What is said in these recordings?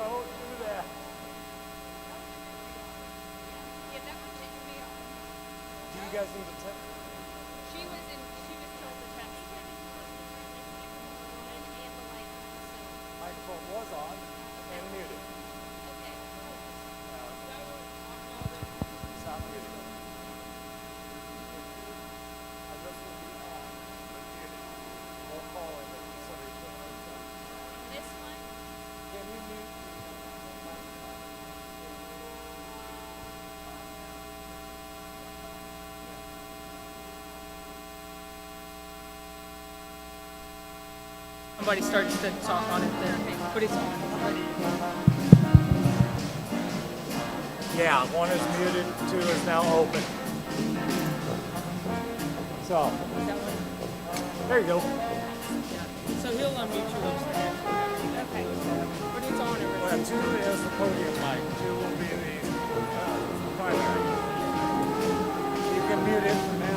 Don't do that. Do you guys need to test? Microphone was on and muted. Stop muting. I just will be on, but muted. We'll call it if somebody put it on. Can you mute? Somebody starts to talk on it then, but it's on already. Yeah, one is muted, two is now open. So, there you go. Yeah. So he'll unmute you upstairs. Okay. But it's on already. Well, two is the podium mic, two will be the primary. You can mute it for now.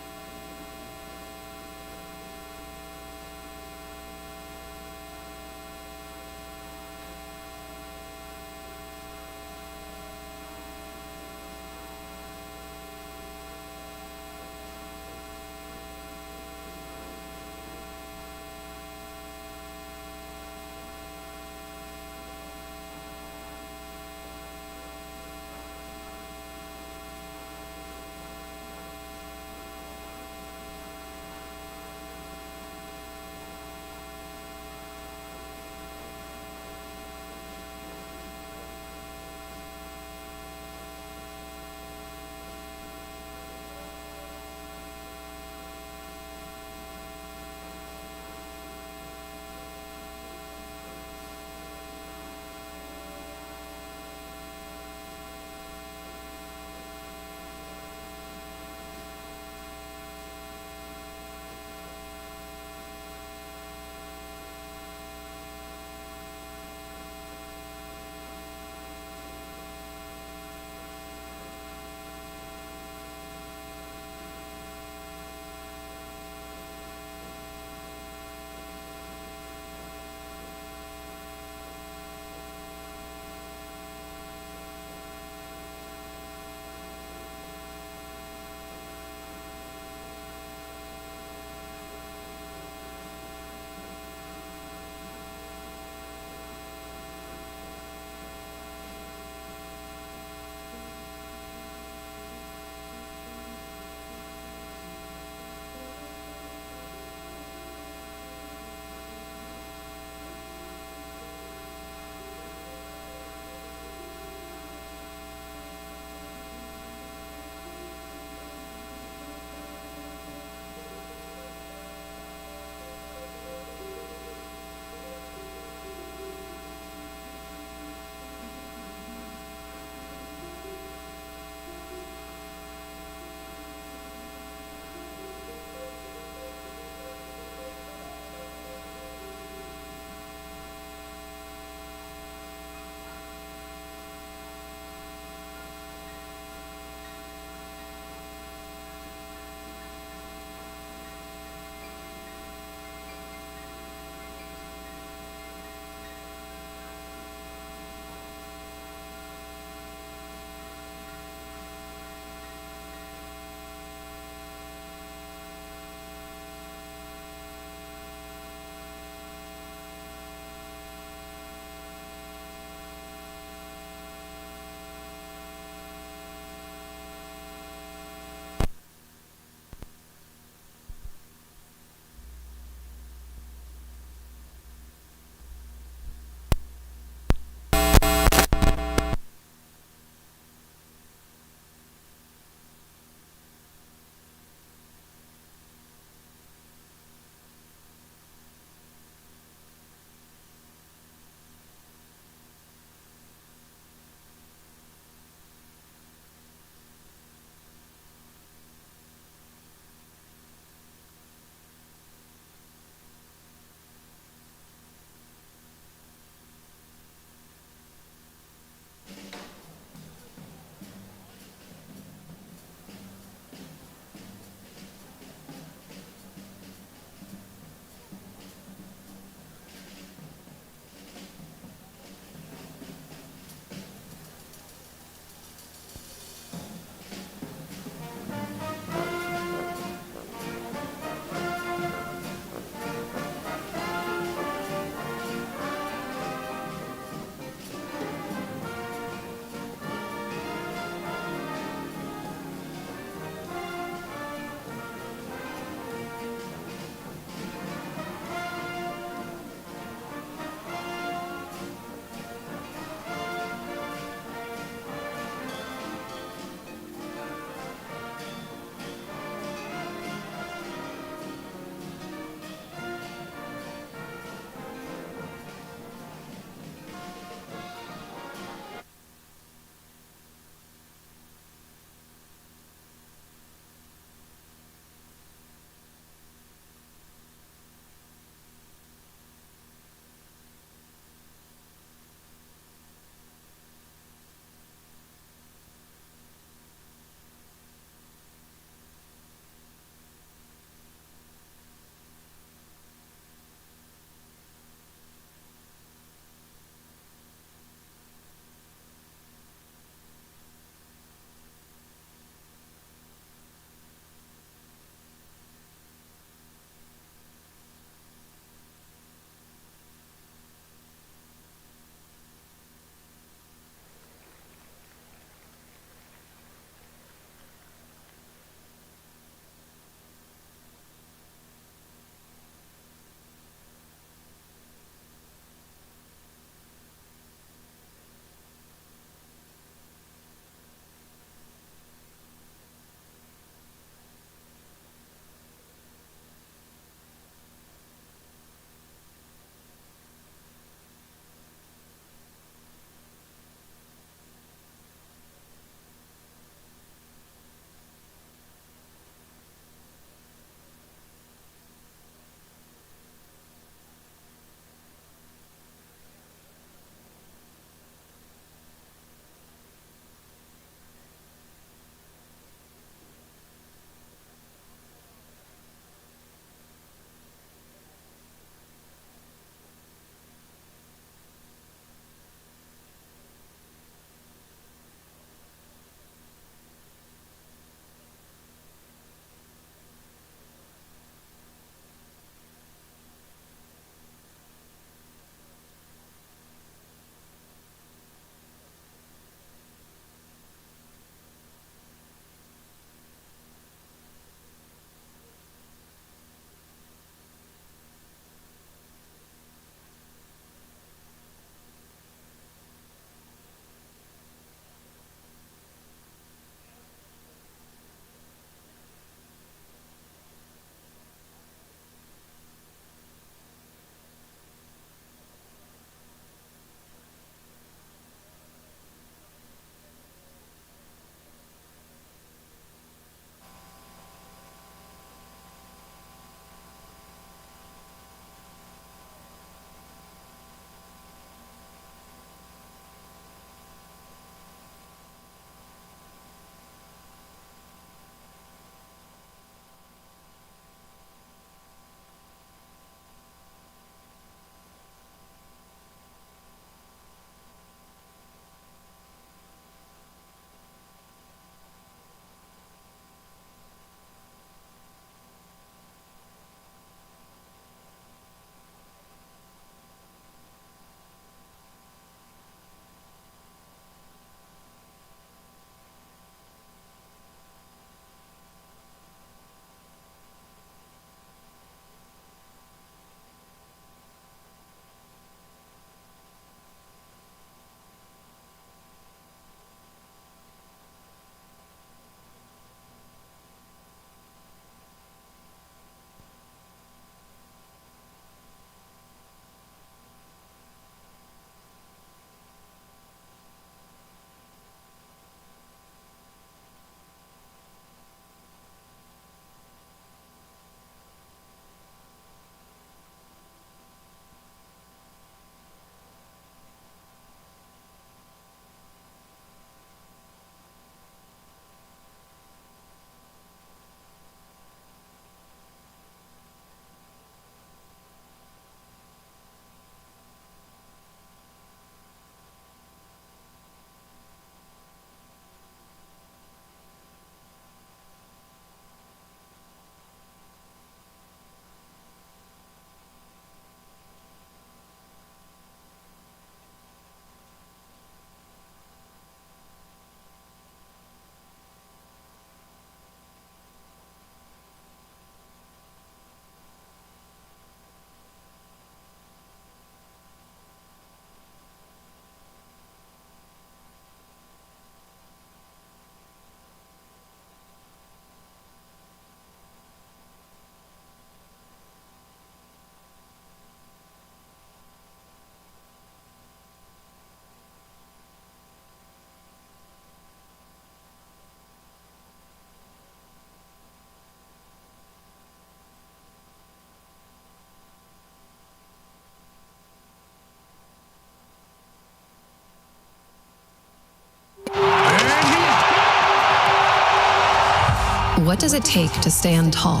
what does it take to stand tall?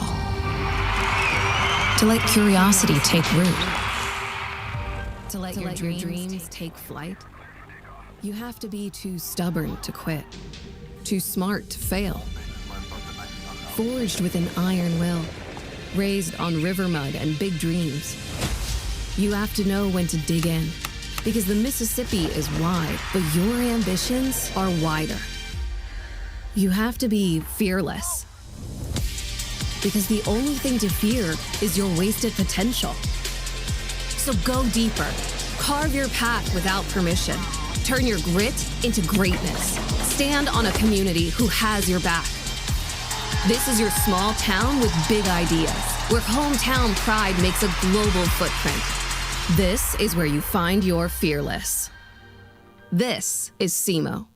To let curiosity take root? To let your dreams take flight? You have to be too stubborn to quit, too smart to fail. Forged with an iron will, raised on river mud and big dreams. You have to know when to dig in, because the Mississippi is wide, but your ambitions are wider. You have to be fearless, because the only thing to fear is your wasted potential. So go deeper, carve your path without permission, turn your grit into greatness. Stand on a community who has your back. This is your small town with big ideas, where hometown pride makes a global footprint. This is where you find your fearless. This is SEMO.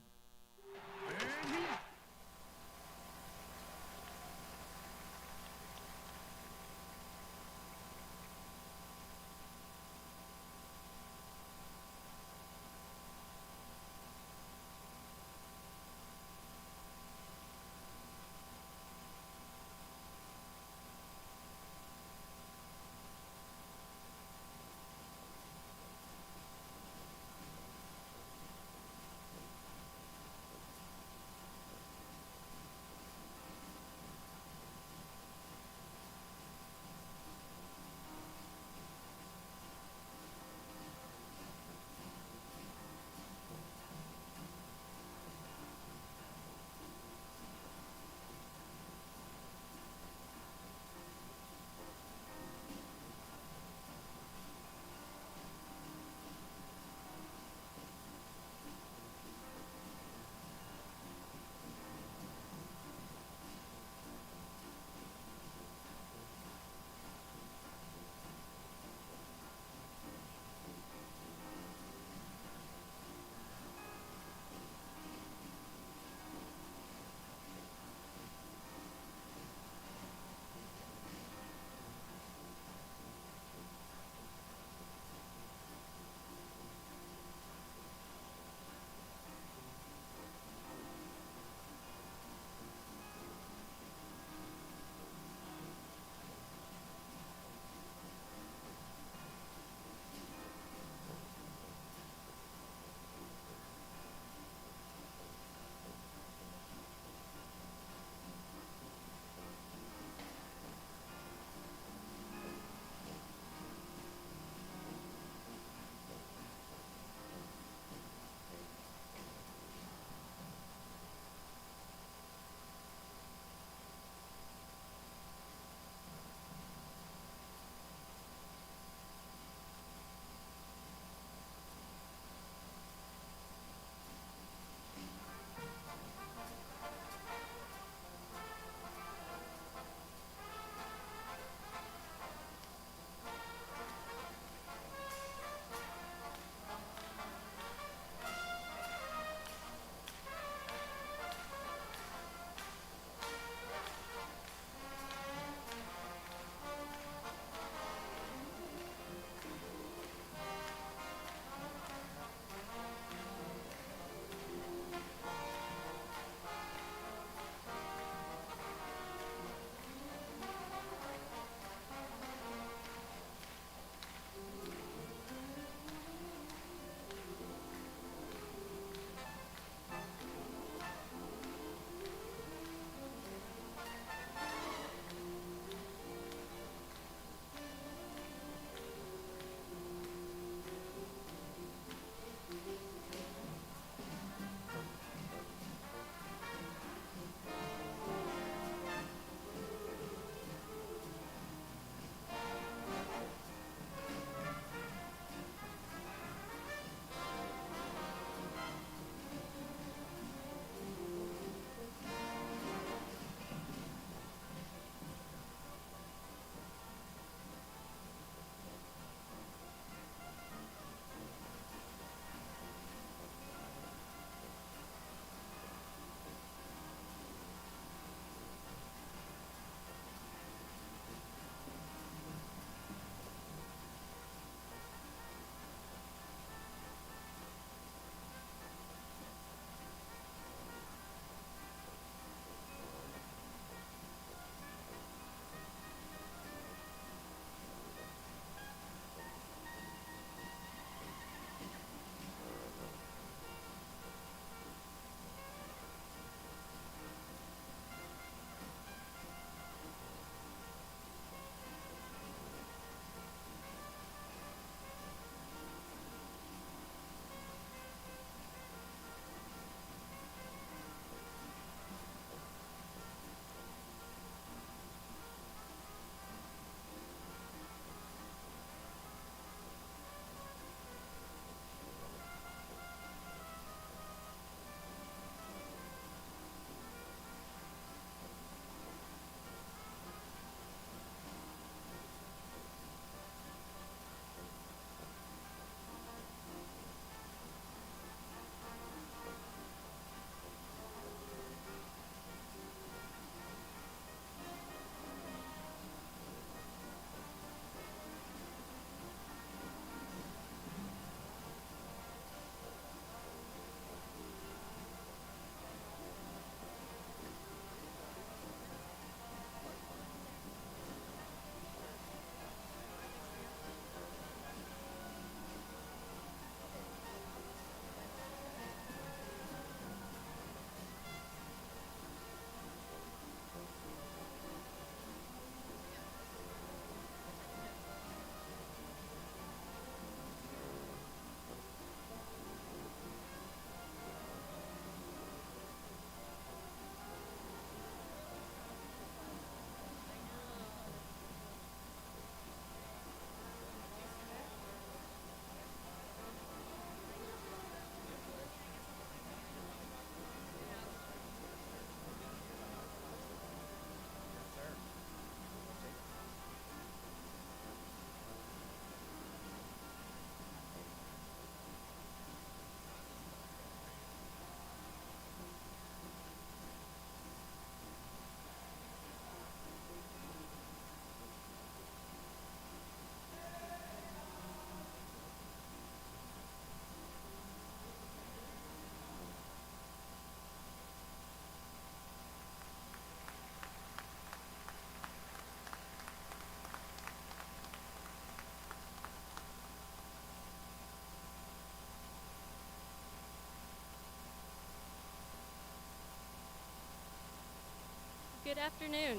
Good afternoon.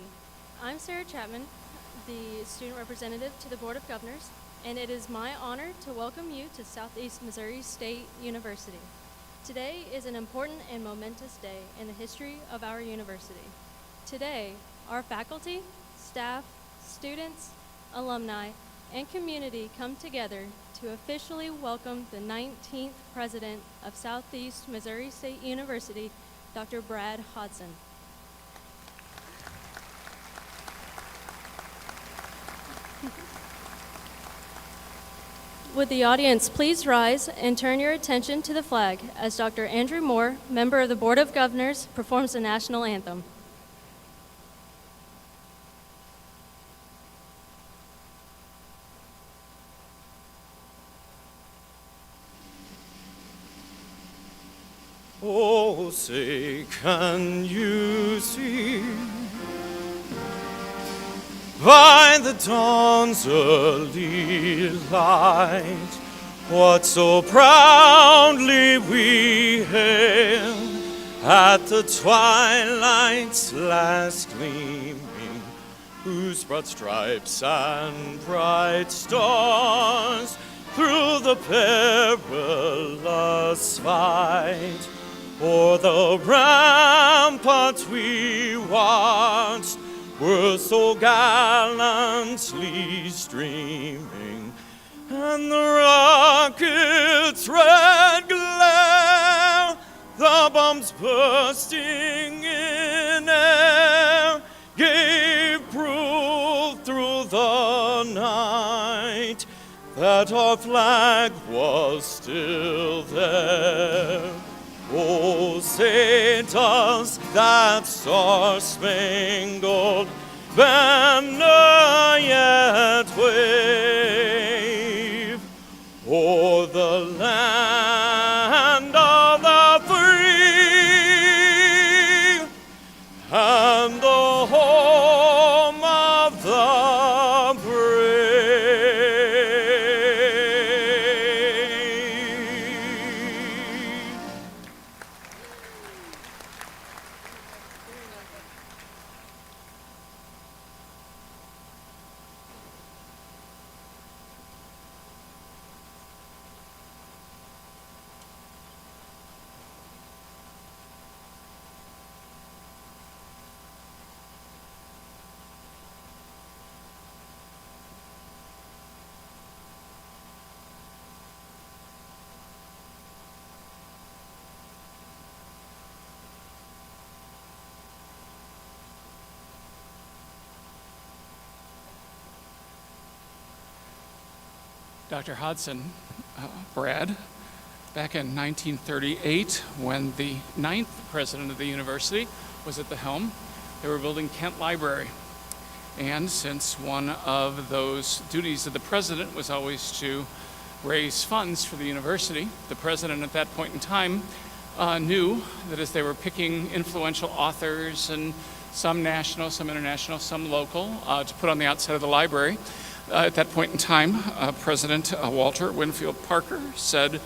I'm Sarah Chapman, the student representative to the Board of Governors, and it is my honor to welcome you to Southeast Missouri State University. Today is an important and momentous day in the history of our university. Today, our faculty, staff, students, alumni, and community come together to officially welcome the 19th president of Southeast Missouri State University, Dr. Brad Hodson. Would the audience please rise and turn your attention to the flag as Dr. Andrew Moore, member of the Board of Governors, performs the national anthem. Oh, say, can you see by the dawn's early light what so proudly we hailed at the twilight's last gleaming, whose broad stripes and bright stars through the perilous fight o'er the ramparts we watched were so gallantly streaming, and the rocket's red glare, the bombs bursting in air, gave proof through the night that our flag was still there. Oh, say does that star-spangled banner yet wave o'er the land of the free and the home of the brave? Dr. Hodson, Brad, back in 1938, when the 9th president of the university was at the helm, they were building Kent Library. And since one of those duties of the president was always to raise funds for the university, the president at that point in time knew that as they were picking influential authors, and some national, some international, some local, to put on the outside of the library, at that point in time, President Walter Winfield Parker said,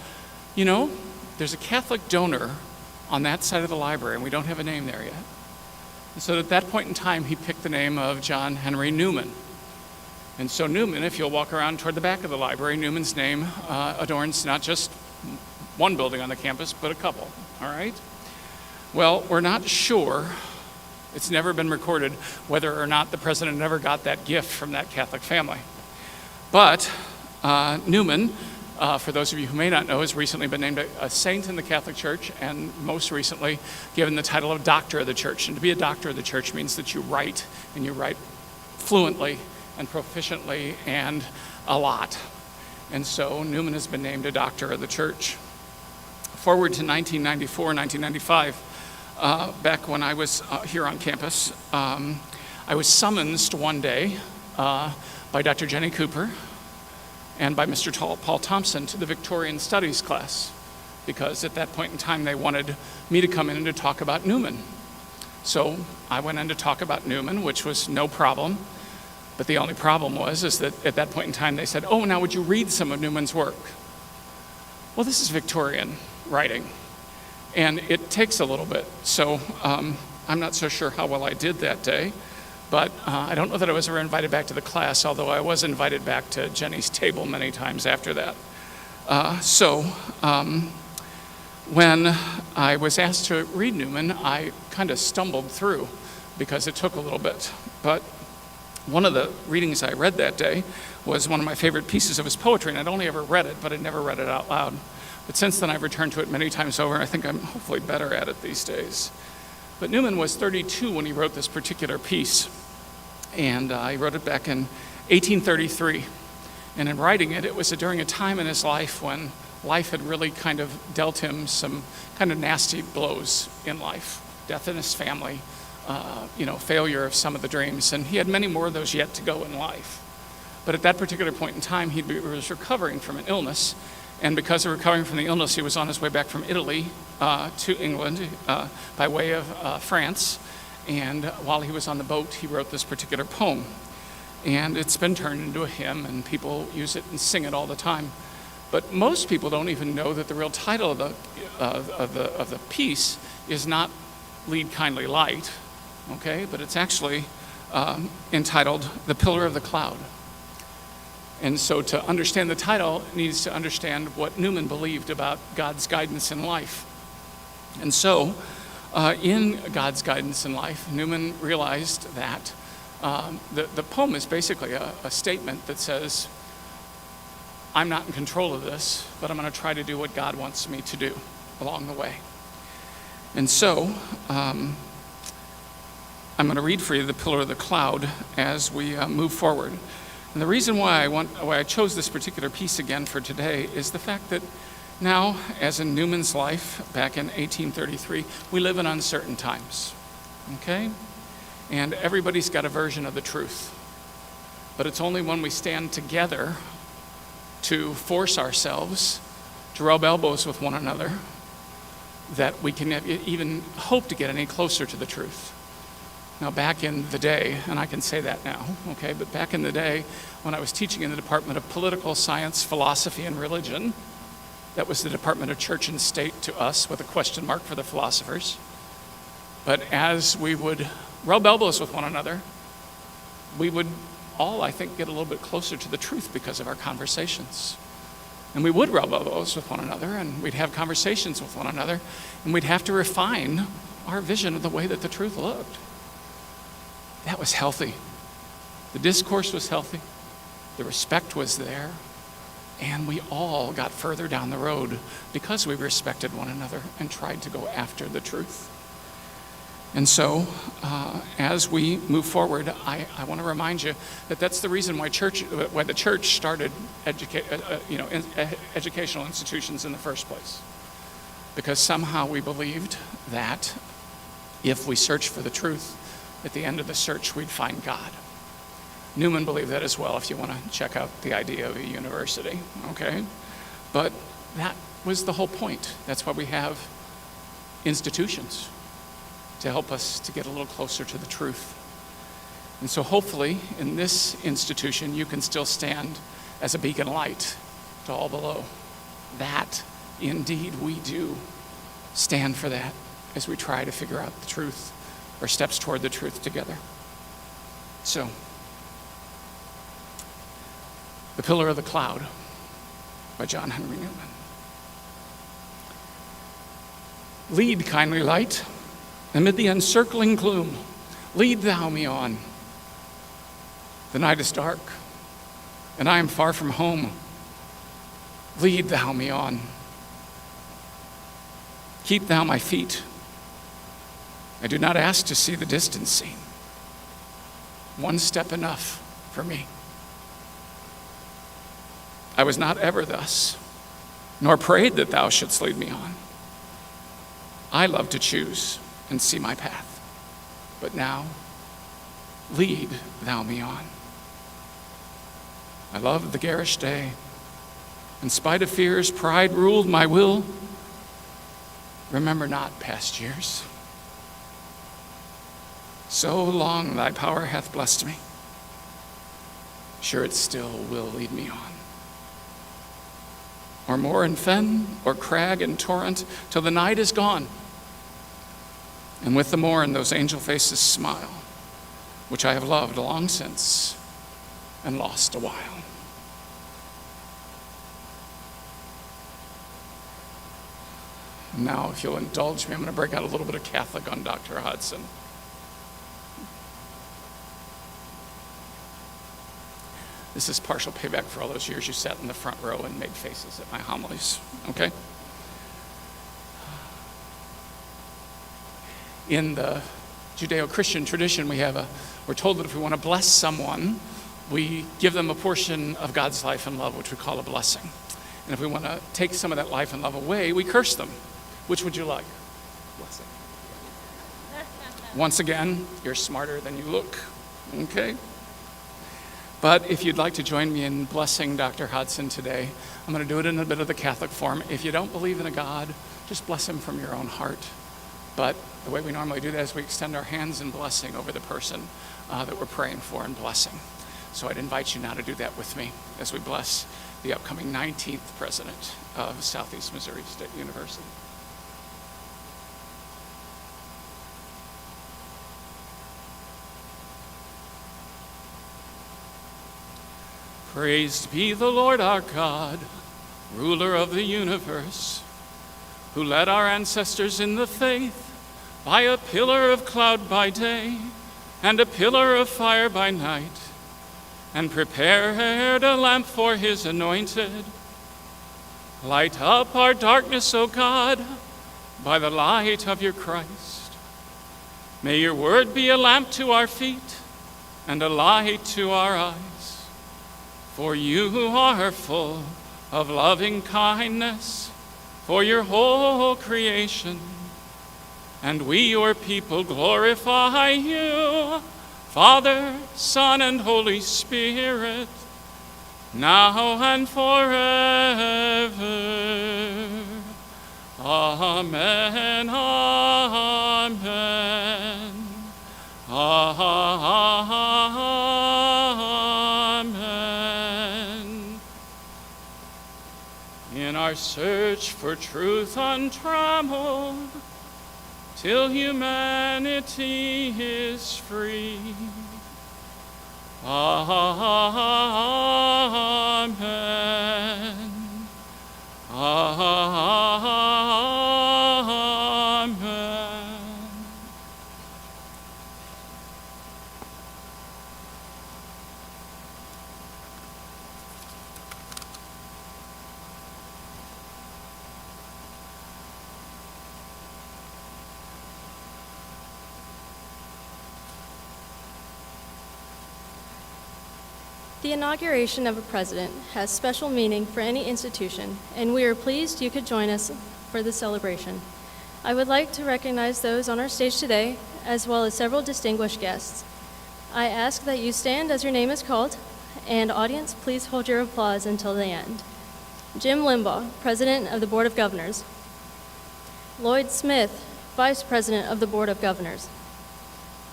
you know, there's a Catholic donor on that side of the library, and we don't have a name there yet. And so at that point in time, he picked the name of John Henry Newman. And so Newman, if you'll walk around toward the back of the library, Newman's name adorns not just one building on the campus, but a couple, all right? Well, we're not sure, it's never been recorded, whether or not the president ever got that gift from that Catholic family. But Newman, for those of you who may not know, has recently been named a saint in the Catholic Church, and most recently given the title of Doctor of the Church. And to be a Doctor of the Church means that you write, and you write fluently and proficiently and a lot. And so Newman has been named a Doctor of the Church. Forward to 1994, 1995, back when I was here on campus, I was summoned one day by Dr. Jenny Cooper and by Mr. Paul Thompson to the Victorian Studies class, because at that point in time they wanted me to come in and to talk about Newman. So I went in to talk about Newman, which was no problem. But the only problem was that at that point in time they said, oh, now would you read some of Newman's work? Well, this is Victorian writing, and it takes a little bit. So I'm not so sure how well I did that day, but I don't know that I was ever invited back to the class, although I was invited back to Jenny's table many times after that. When I was asked to read Newman, I kind of stumbled through because it took a little bit. But one of the readings I read that day was one of my favorite pieces of his poetry, and I'd only ever read it, but I'd never read it out loud. But since then, I've returned to it many times over, and I think I'm hopefully better at it these days. But Newman was 32 when he wrote this particular piece, and he wrote it back in 1833. And in writing it, it was during a time in his life when life had really kind of dealt him some kind of nasty blows in life. Death in his family, failure of some of the dreams, and he had many more of those yet to go in life. But at that particular point in time, he was recovering from an illness, and because of recovering from the illness, he was on his way back from Italy to England by way of France, and while he was on the boat, he wrote this particular poem. And it's been turned into a hymn, and people use it and sing it all the time. But most people don't even know that the real title of the piece is not Lead Kindly Light, okay? But it's actually entitled The Pillar of the Cloud. And so to understand the title needs to understand what Newman believed about God's guidance in life. And so in God's guidance in life, Newman realized that the poem is basically a statement that says, I'm not in control of this, but I'm going to try to do what God wants me to do along the way. And so I'm going to read for you The Pillar of the Cloud as we move forward. And the reason why I chose this particular piece again for today is the fact that now, as in Newman's life back in 1833, we live in uncertain times, okay? And everybody's got a version of the truth. But it's only when we stand together to force ourselves to rub elbows with one another that we can even hope to get any closer to the truth. Now, back in the day, and I can say that now, okay, but back in the day when I was teaching in the Department of Political Science, Philosophy, and Religion, that was the Department of Church and State to us with a question mark for the philosophers. But as we would rub elbows with one another, we would all, I think, get a little bit closer to the truth because of our conversations. And we would rub elbows with one another, and we'd have conversations with one another, and we'd have to refine our vision of the way that the truth looked. That was healthy. The discourse was healthy. The respect was there. And we all got further down the road because we respected one another and tried to go after the truth. And so, as we move forward, I want to remind you that that's the reason why the church started educational institutions in the first place. Because somehow we believed that if we searched for the truth, at the end of the search, we'd find God. Newman believed that as well, if you want to check out the idea of a university, okay? But that was the whole point. That's why we have institutions, to help us to get a little closer to the truth. And so hopefully, in this institution, you can still stand as a beacon light to all below. That, indeed, we do stand for that as we try to figure out the truth, or steps toward the truth together. So, The Pillar of the Cloud by John Henry Newman. Lead, kindly light, amid the encircling gloom, lead thou me on. The night is dark, and I am far from home. Lead thou me on. Keep thou my feet. I do not ask to see the distance seen. One step enough for me. I was not ever thus, nor prayed that thou shouldst lead me on. I love to choose and see my path, but now lead thou me on. I loved the garish day. In spite of fears, pride ruled my will. Remember not past years. So long thy power hath blessed me. Sure it still will lead me on. Or moor and fen, or crag and torrent, till the night is gone. And with the morn, those angel faces smile, which I have loved long since and lost a while. Now, if you'll indulge me, I'm going to break out a little bit of Catholic on Dr. Hodson. This is partial payback for all those years you sat in the front row and made faces at my homilies, okay? In the Judeo-Christian tradition, we're told that if we want to bless someone, we give them a portion of God's life and love, which we call a blessing. And if we want to take some of that life and love away, we curse them. Which would you like? Blessing. Once again, you're smarter than you look, okay? But if you'd like to join me in blessing Dr. Hodson today, I'm going to do it in a bit of the Catholic form. If you don't believe in a God, just bless him from your own heart. But the way we normally do that is we extend our hands in blessing over the person that we're praying for and blessing. So I'd invite you now to do that with me as we bless the upcoming 19th president of Southeast Missouri State University. Praised be the Lord our God, ruler of the universe, who led our ancestors in the faith by a pillar of cloud by day and a pillar of fire by night, and prepared a lamp for his anointed. Light up our darkness, O God, by the light of your Christ. May your word be a lamp to our feet and a light to our eyes. For you are full of loving kindness for your whole creation, and we, your people, glorify you, Father, Son, and Holy Spirit, now and forever. Amen, amen, amen. In our search for truth untrammeled, till humanity is free. Amen. Amen. The inauguration of a president has special meaning for any institution, and we are pleased you could join us for the celebration. I would like to recognize those on our stage today, as well as several distinguished guests. I ask that you stand as your name is called, and audience, please hold your applause until the end. Jim Limbaugh, President of the Board of Governors. Lloyd Smith, Vice President of the Board of Governors.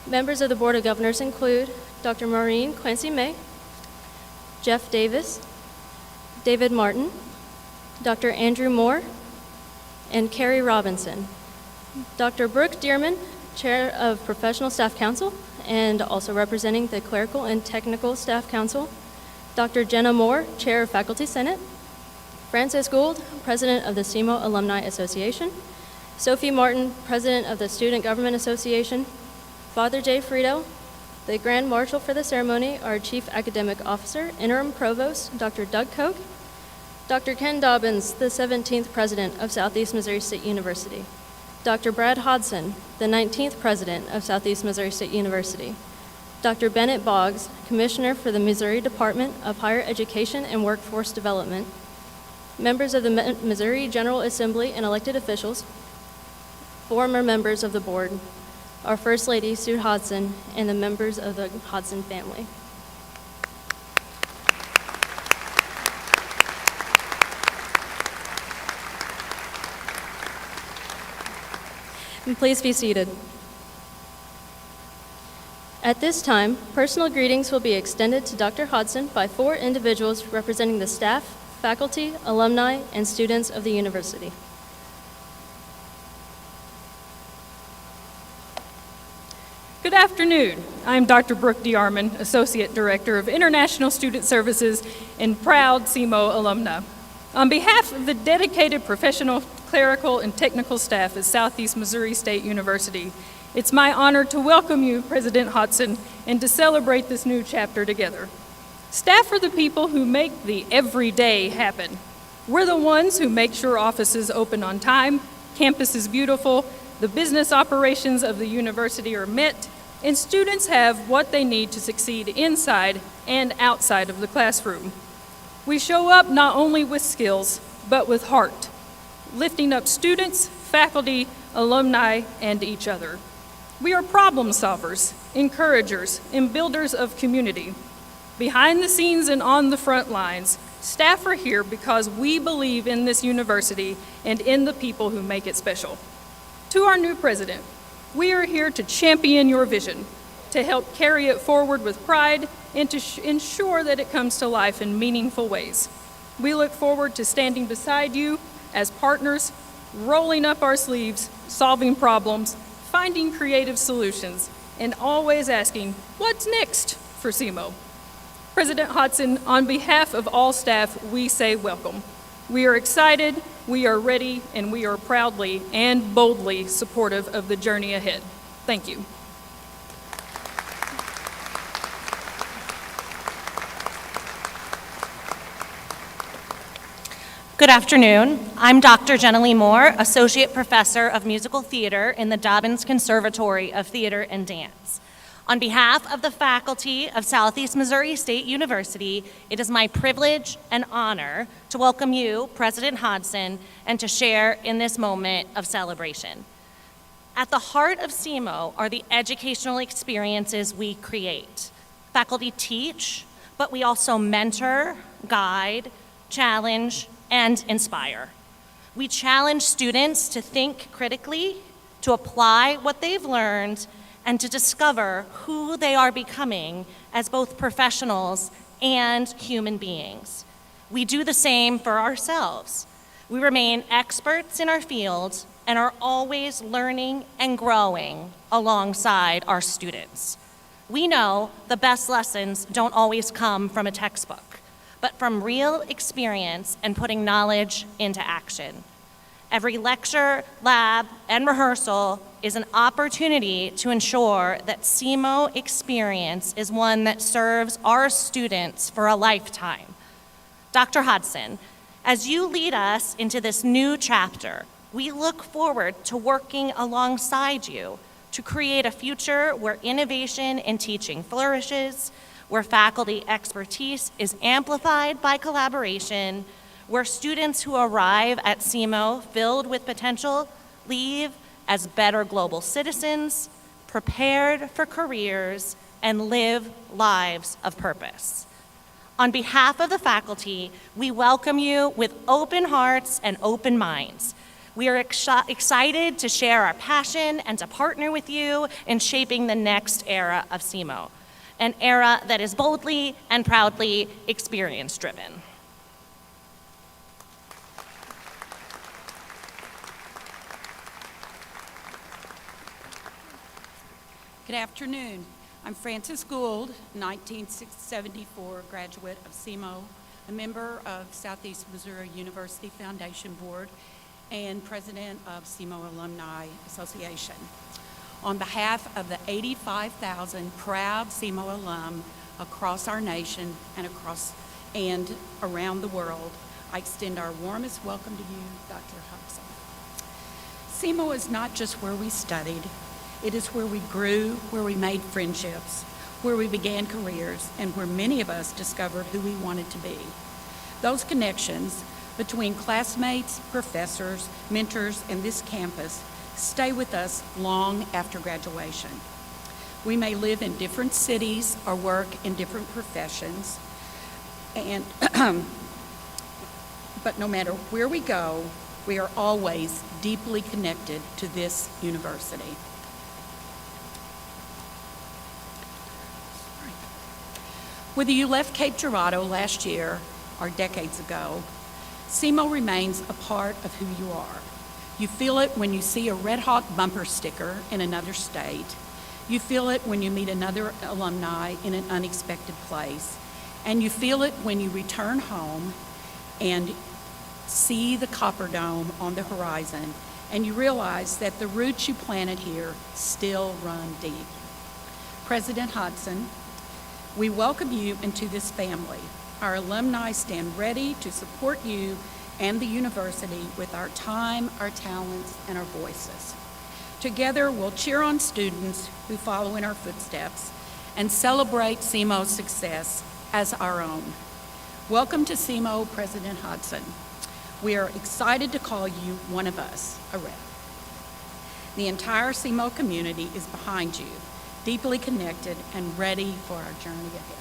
Members of the Board of Governors include Dr. Maureen Quincy May, Jeff Davis, David Martin, Dr. Andrew Moore, and Carrie Robinson. Dr. Brooke Dearman, Chair of Professional Staff Council, and also representing the Clerical and Technical Staff Council. Dr. Jenna Moore, Chair of Faculty Senate. Frances Gould, President of the SEMO Alumni Association. Sophie Martin, President of the Student Government Association. Father Jay Frito, the Grand Marshal for the ceremony, our Chief Academic Officer, Interim Provost, Dr. Doug Koch. Dr. Ken Dobbins, the 17th President of Southeast Missouri State University. Dr. Brad Hodson, the 19th President of Southeast Missouri State University. Dr. Bennett Boggs, Commissioner for the Missouri Department of Higher Education and Workforce Development. Members of the Missouri General Assembly and elected officials. Former members of the board. Our First Lady, Sue Hodson, and the members of the Hodson family. And please be seated. At this time, personal greetings will be extended to Dr. Hodson by 4 individuals representing the staff, faculty, alumni, and students of the university. Good afternoon. I'm Dr. Brooke DeArmond, Associate Director of International Student Services and proud SEMO alumna. On behalf of the dedicated professional, clerical, and technical staff at Southeast Missouri State University, it's my honor to welcome you, President Hodson, and to celebrate this new chapter together. Staff are the people who make the everyday happen. We're the ones who make sure offices open on time, campus is beautiful, the business operations of the university are met, and students have what they need to succeed inside and outside of the classroom. We show up not only with skills, but with heart, lifting up students, faculty, alumni, and each other. We are problem solvers, encouragers, and builders of community. Behind the scenes and on the front lines, staff are here because we believe in this university and in the people who make it special. To our new president, we are here to champion your vision, to help carry it forward with pride, and to ensure that it comes to life in meaningful ways. We look forward to standing beside you as partners, rolling up our sleeves, solving problems, finding creative solutions, and always asking, what's next for SEMO? President Hodson, on behalf of all staff, we say welcome. We are excited, we are ready, and we are proudly and boldly supportive of the journey ahead. Thank you. Good afternoon. I'm Dr. Jenna Lee Moore, Associate Professor of Musical Theater in the Dobbins Conservatory of Theater and Dance. On behalf of the faculty of Southeast Missouri State University, it is my privilege and honor to welcome you, President Hodson, and to share in this moment of celebration. At the heart of SEMO are the educational experiences we create. Faculty teach, but we also mentor, guide, challenge, and inspire. We challenge students to think critically, to apply what they've learned, and to discover who they are becoming as both professionals and human beings. We do the same for ourselves. We remain experts in our field and are always learning and growing alongside our students. We know the best lessons don't always come from a textbook, but from real experience and putting knowledge into action. Every lecture, lab, and rehearsal is an opportunity to ensure that SEMO experience is one that serves our students for a lifetime. Dr. Hodson, as you lead us into this new chapter, we look forward to working alongside you to create a future where innovation in teaching flourishes, where faculty expertise is amplified by collaboration, where students who arrive at SEMO filled with potential leave as better global citizens, prepared for careers, and live lives of purpose. On behalf of the faculty, we welcome you with open hearts and open minds. We are excited to share our passion and to partner with you in shaping the next era of SEMO, an era that is boldly and proudly experience-driven. Good afternoon. I'm Frances Gould, 1974 graduate of SEMO, a member of Southeast Missouri University Foundation Board, and president of SEMO Alumni Association. On behalf of the 85,000 proud SEMO alum across our nation and around the world, I extend our warmest welcome to you, Dr. Hodson. SEMO is not just where we studied. It is where we grew, where we made friendships, where we began careers, and where many of us discovered who we wanted to be. Those connections between classmates, professors, mentors, and this campus stay with us long after graduation. We may live in different cities or work in different professions, and but no matter where we go, we are always deeply connected to this university. Whether you left Cape Girardeau last year or decades ago, SEMO remains a part of who you are. You feel it when you see a red hot bumper sticker in another state. You feel it when you meet another alumni in an unexpected place. And you feel it when you return home and see the Copper Dome on the horizon, and you realize that the roots you planted here still run deep. President Hodson, we welcome you into this family. Our alumni stand ready to support you and the university with our time, our talents, and our voices. Together, we'll cheer on students who follow in our footsteps and celebrate SEMO's success as our own. Welcome to SEMO, President Hodson. We are excited to call you one of us, a rep. The entire SEMO community is behind you, deeply connected and ready for our journey ahead.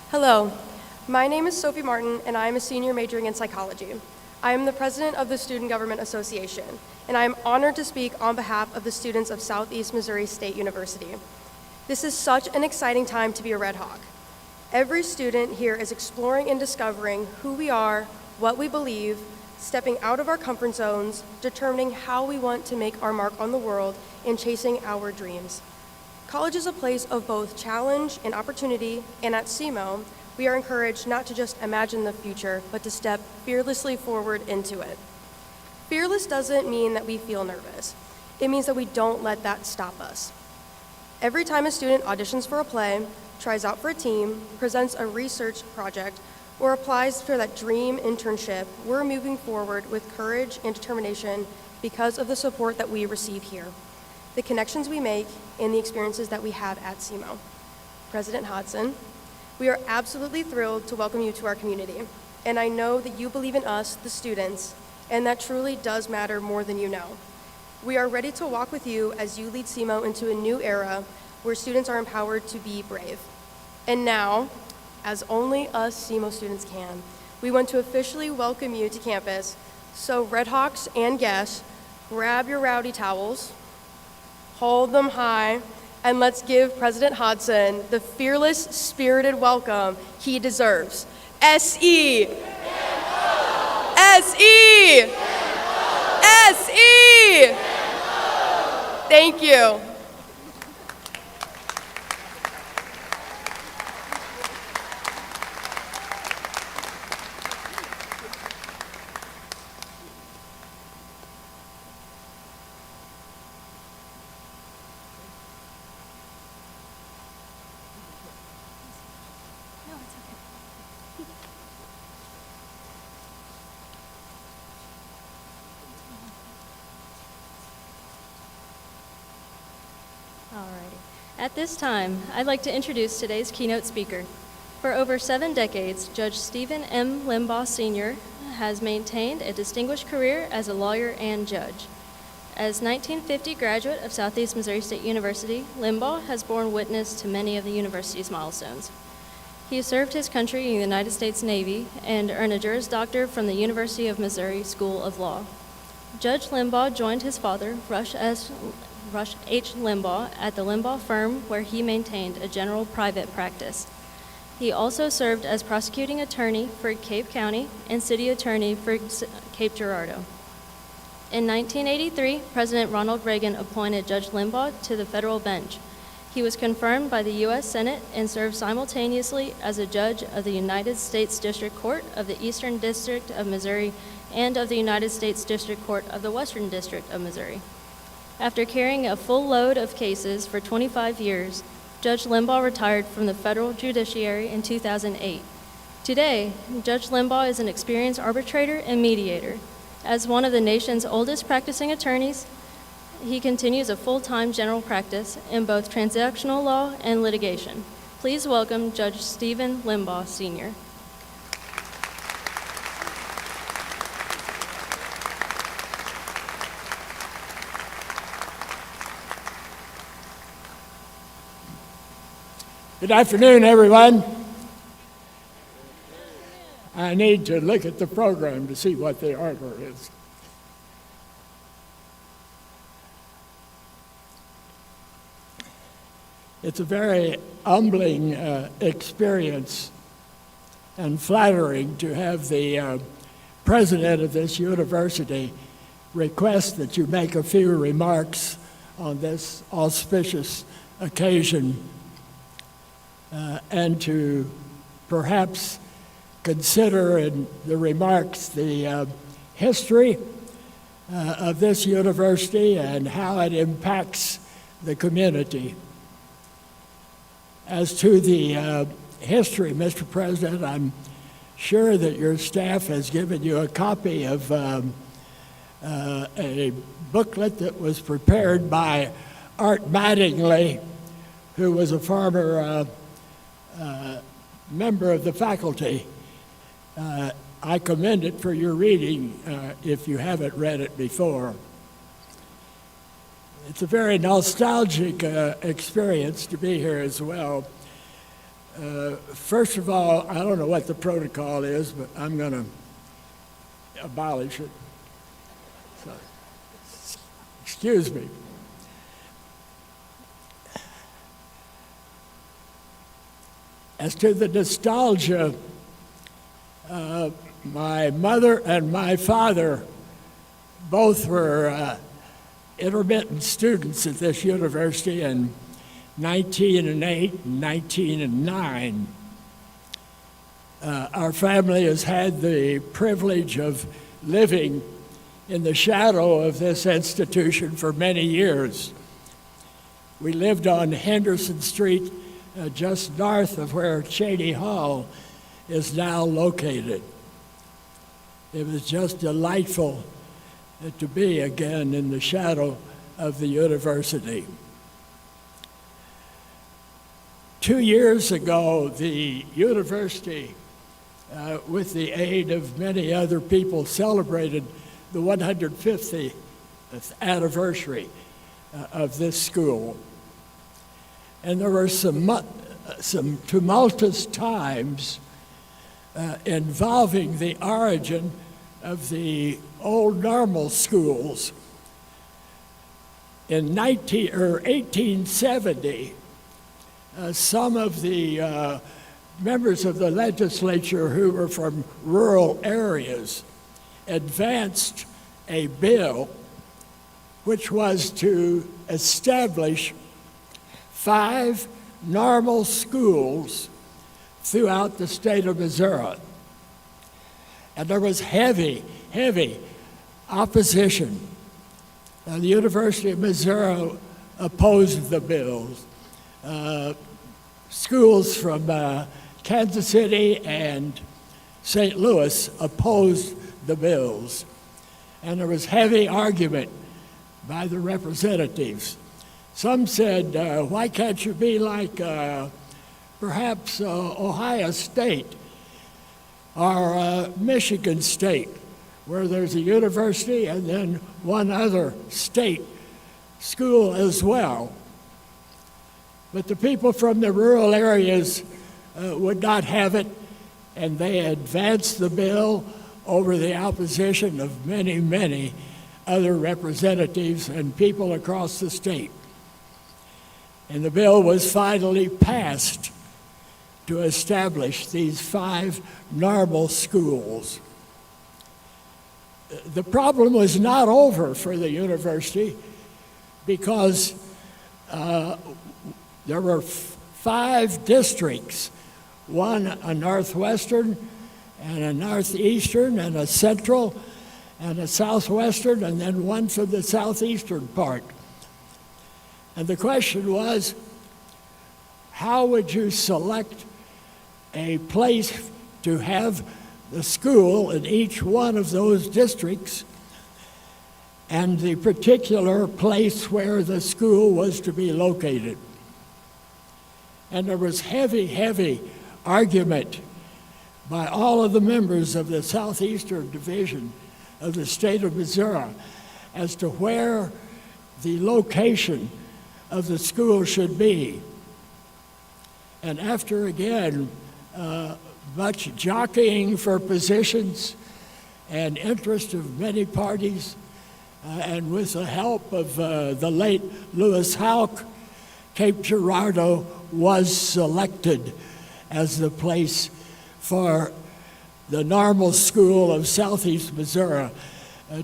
Hello, my name is Sophie Martin, and I am a senior majoring in psychology. I am the president of the Student Government Association, and I am honored to speak on behalf of the students of Southeast Missouri State University. This is such an exciting time to be a Red Hawk. Every student here is exploring and discovering who we are, what we believe, stepping out of our comfort zones, determining how we want to make our mark on the world, and chasing our dreams. College is a place of both challenge and opportunity, and at SEMO, we are encouraged not to just imagine the future, but to step fearlessly forward into it. Fearless doesn't mean that we feel nervous. It means that we don't let that stop us. Every time a student auditions for a play, tries out for a team, presents a research project, or applies for that dream internship, we're moving forward with courage and determination because of the support that we receive here, the connections we make, and the experiences that we have at SEMO. President Hodson, we are absolutely thrilled to welcome you to our community, and I know that you believe in us, the students, and that truly does matter more than you know. We are ready to walk with you as you lead SEMO into a new era where students are empowered to be brave. And now, as only us SEMO students can, we want to officially welcome you to campus. So Red Hawks and guests, grab your rowdy towels, hold them high, and let's give President Hodson the fearless, spirited welcome he deserves. S.E. S.E. S.E. Thank you. Alrighty. At this time, I'd like to introduce today's keynote speaker. For over 7 decades, Judge Stephen M. Limbaugh Sr. has maintained a distinguished career as a lawyer and judge. As 1950 graduate of Southeast Missouri State University, Limbaugh has borne witness to many of the university's milestones. He has served his country in the United States Navy and earned a Juris Doctor from the University of Missouri School of Law. Judge Limbaugh joined his father, Rush H. Limbaugh, at the Limbaugh firm where he maintained a general private practice. He also served as prosecuting attorney for Cape County and city attorney for Cape Girardeau. In 1983, President Ronald Reagan appointed Judge Limbaugh to the federal bench. He was confirmed by the U.S. Senate and served simultaneously as a judge of the United States District Court of the Eastern District of Missouri and of the United States District Court of the Western District of Missouri. After carrying a full load of cases for 25 years, Judge Limbaugh retired from the federal judiciary in 2008. Today, Judge Limbaugh is an experienced arbitrator and mediator. As one of the nation's oldest practicing attorneys, he continues a full-time general practice in both transactional law and litigation. Please welcome Judge Stephen Limbaugh, Sr. Good afternoon, everyone. I need to look at the program to see what the order is. It's a very humbling experience and flattering to have the president of this university request that you make a few remarks on this auspicious occasion and to perhaps consider in the remarks the history of this university and how it impacts the community. As to the history, Mr. President, I'm sure that your staff has given you a copy of a booklet that was prepared by Art Mattingly, who was a former member of the faculty. I commend it for your reading if you haven't read it before. It's a very nostalgic experience to be here as well. First of all, I don't know what the protocol is, but I'm going to abolish it. So, excuse me. As to the nostalgia, my mother and my father both were intermittent students at this university in 1908 and 1909. Our family has had the privilege of living in the shadow of this institution for many years. We lived on Henderson Street, just north of where Cheney Hall is now located. It was just delightful to be again in the shadow of the university. 2 years ago, the university, with the aid of many other people, celebrated the 150th anniversary of this school. And there were some tumultuous times involving the origin of the old normal schools. In 1870, some of the members of the legislature who were from rural areas advanced a bill which was to establish 5 normal schools throughout the state of Missouri. And there was heavy opposition. The University of Missouri opposed the bills. Schools from Kansas City and St. Louis opposed the bills. And there was heavy argument by the representatives. Some said, why can't you be like perhaps Ohio State or Michigan State, where there's a university and then one other state school as well? But the people from the rural areas would not have it, and they advanced the bill over the opposition of many other representatives and people across the state. And the bill was finally passed to establish these 5 normal schools. The problem was not over for the university because there were 5 districts, one a northwestern and a northeastern and a central and a southwestern, and then one from the southeastern part. And the question was, how would you select a place to have the school in each one of those districts and the particular place where the school was to be located? And there was heavy argument by all of the members of the Southeastern Division of the state of Missouri as to where the location of the school should be. And after, again, much jockeying for positions and interest of many parties, and with the help of the late Lewis Houck, Cape Girardeau was selected as the place for the Normal School of Southeast Missouri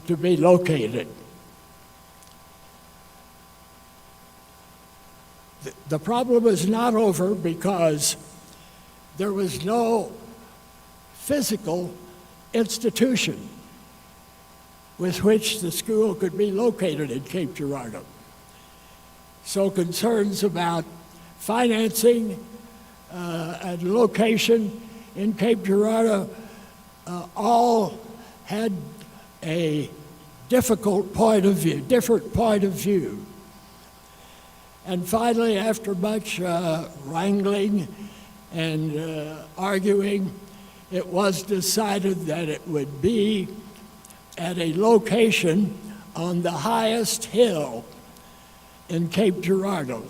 to be located. The problem is not over because there was no physical institution with which the school could be located in Cape Girardeau. So concerns about financing and location in Cape Girardeau all had a different point of view. And finally, after much wrangling and arguing, it was decided that it would be at a location on the highest hill in Cape Girardeau,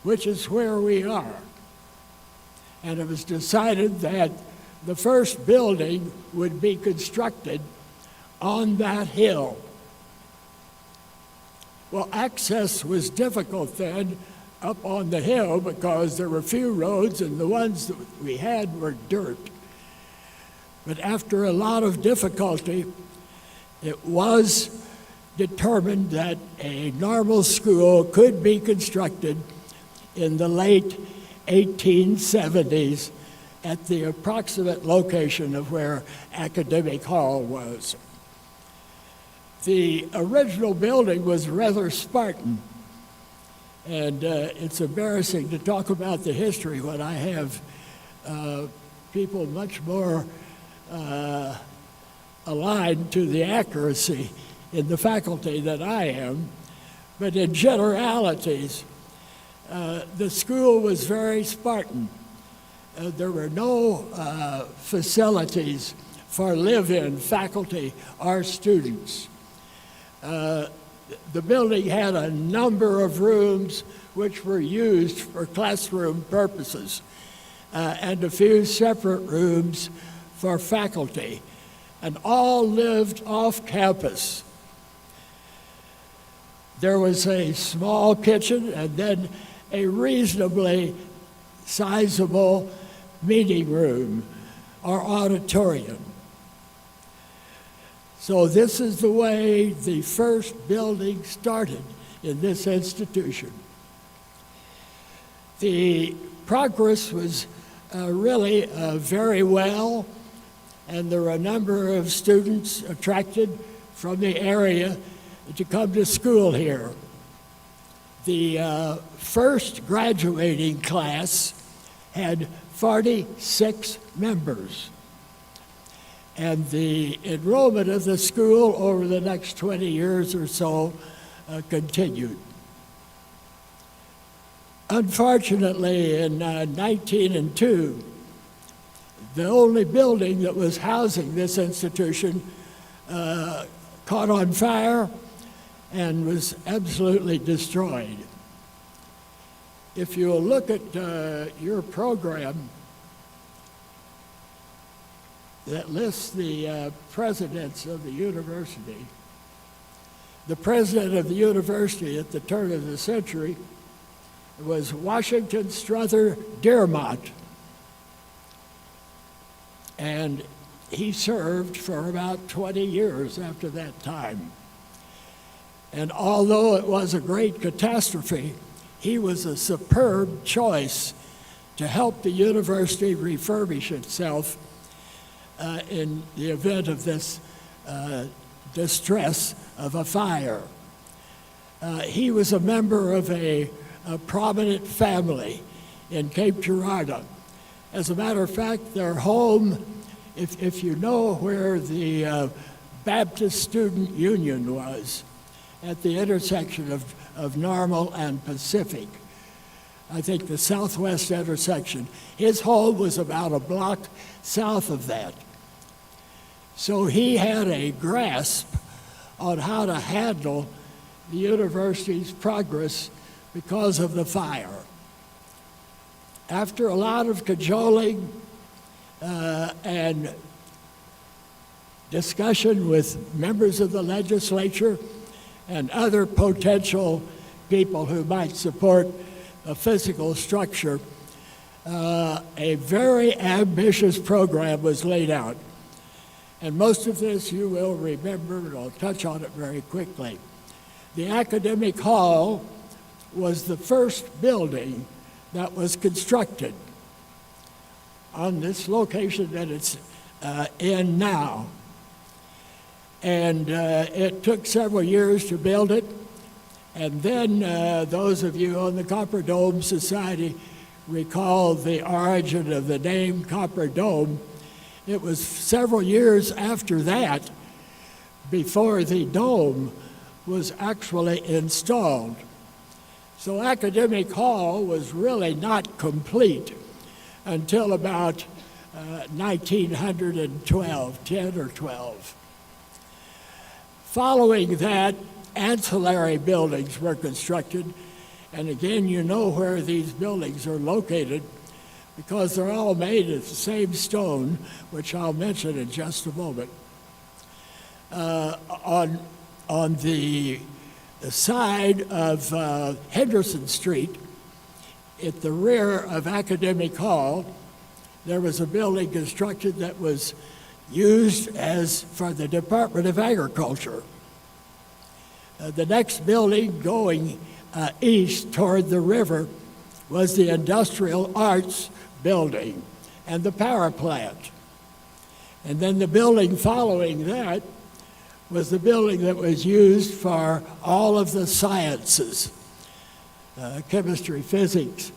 which is where we are. And it was decided that the first building would be constructed on that hill. Well, access was difficult then up on the hill because there were few roads and the ones that we had were dirt. But after a lot of difficulty, it was determined that a normal school could be constructed in the late 1870s at the approximate location of where Academic Hall was. The original building was rather Spartan, and it's embarrassing to talk about the history when I have people much more aligned to the accuracy in the faculty than I am, but in generalities, the school was very Spartan. There were no facilities for live-in faculty or students. The building had a number of rooms which were used for classroom purposes, and a few separate rooms for faculty, and all lived off campus. There was a small kitchen and then a reasonably sizable meeting room or auditorium. So this is the way the first building started in this institution. The progress was really very well, and there were a number of students attracted from the area to come to school here. The first graduating class had 46 members, and the enrollment of the school over the next 20 years or so continued. Unfortunately, in 1902, the only building that was housing this institution caught on fire and was absolutely destroyed. If you'll look at your program that lists the presidents of the university, the president of the university at the turn of the century was Washington Strother Dearmont, and he served for about 20 years after that time. And although it was a great catastrophe, he was a superb choice to help the university refurbish itself in the event of this distress of a fire. He was a member of a prominent family in Cape Girardeau. As a matter of fact, their home, if you know where the Baptist Student Union was, at the intersection of Normal and Pacific, I think the southwest intersection, his home was about a block south of that. So he had a grasp on how to handle the university's progress because of the fire. After a lot of cajoling and discussion with members of the legislature and other potential people who might support a physical structure, a very ambitious program was laid out. And most of this you will remember, and I'll touch on it very quickly. The Academic Hall was the first building that was constructed on this location that it's in now. And it took several years to build it. And then those of you on the Copper Dome Society recall the origin of the name Copper Dome. It was several years after that before the dome was actually installed. So Academic Hall was really not complete until about 1912, 10 or 12. Following that, ancillary buildings were constructed, and again, you know where these buildings are located because they're all made of the same stone, which I'll mention in just a moment. On the side of Henderson Street, at the rear of Academic Hall, there was a building constructed that was used as for the Department of Agriculture. The next building going east toward the river was the Industrial Arts Building and the power plant. And then the building following that was the building that was used for all of the sciences, chemistry, physics,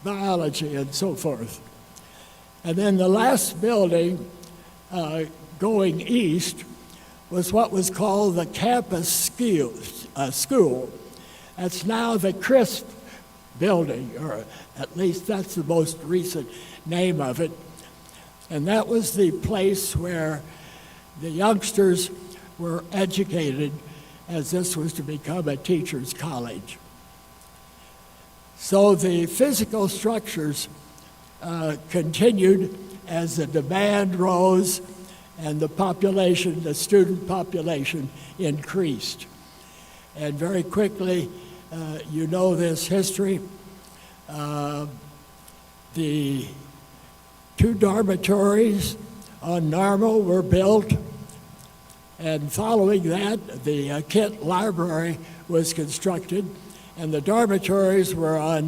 biology, and so forth. And then the last building going east was what was called the campus school. That's now the CRISP building, or at least that's the most recent name of it. And that was the place where the youngsters were educated, as this was to become a teacher's college. So the physical structures continued as the demand rose and the population, the student population, increased. And very quickly, you know this history, the 2 dormitories on Narmal were built, and following that, the Kent Library was constructed, and the dormitories were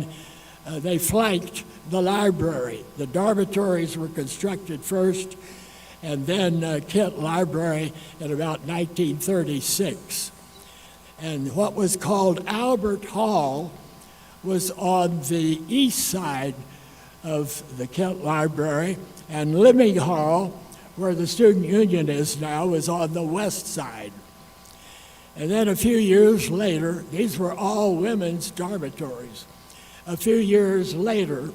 they flanked the library. The dormitories were constructed first, and then Kent Library in about 1936. And what was called Albert Hall was on the east side of the Kent Library, and Liming Hall, where the Student Union is now, was on the west side. And then a few years later, these were all women's dormitories. A few years later,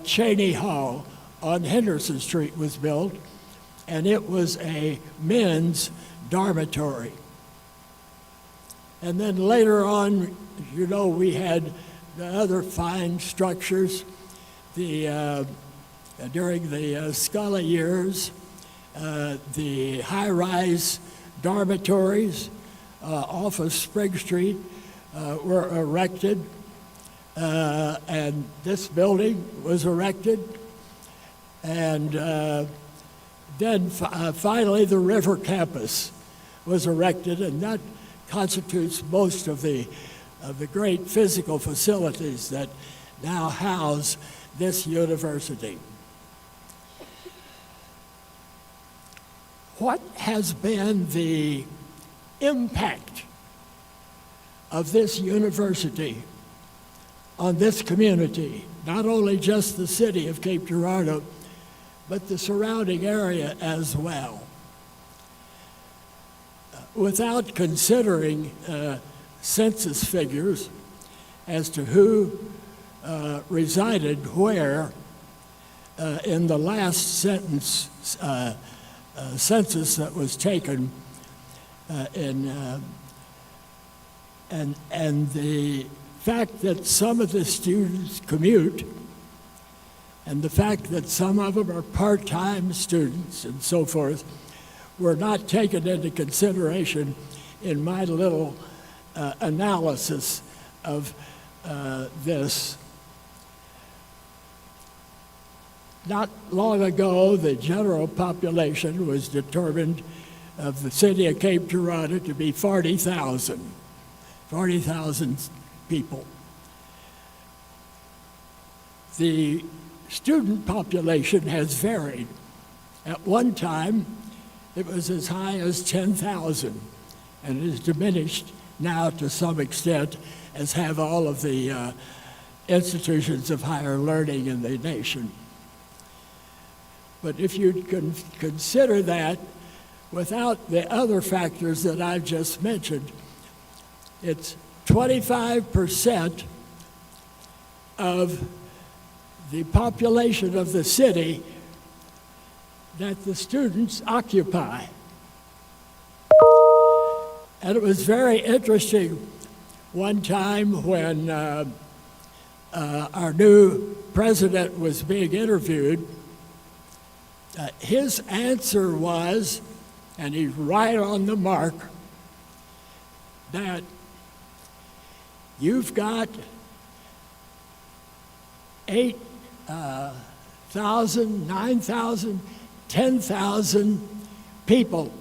Cheney Hall on Henderson Street was built, and it was a men's dormitory. And then later on, you know, we had the other fine structures. During the Scully years, the high-rise dormitories off of Spring Street were erected, and this building was erected. And then finally the river campus was erected, and that constitutes most of the great physical facilities that now house this university. What has been the impact of this university on this community, not only just the city of Cape Girardeau, but the surrounding area as well? Without considering census figures as to who resided where in the last census that was taken, and the fact that some of the students commute, and the fact that some of them are part-time students and so forth, were not taken into consideration in my little analysis of this. Not long ago, the general population was determined of the city of Cape Girardeau to be 40,000 people. The student population has varied. At one time, it was as high as 10,000, and it has diminished now to some extent, as have all of the institutions of higher learning in the nation. But if you can consider that without the other factors that I've just mentioned, it's 25% of the population of the city that the students occupy. And it was very interesting one time when our new president was being interviewed. His answer was, and he's right on the mark, that you've got 8,000, 9,000, 10,000 people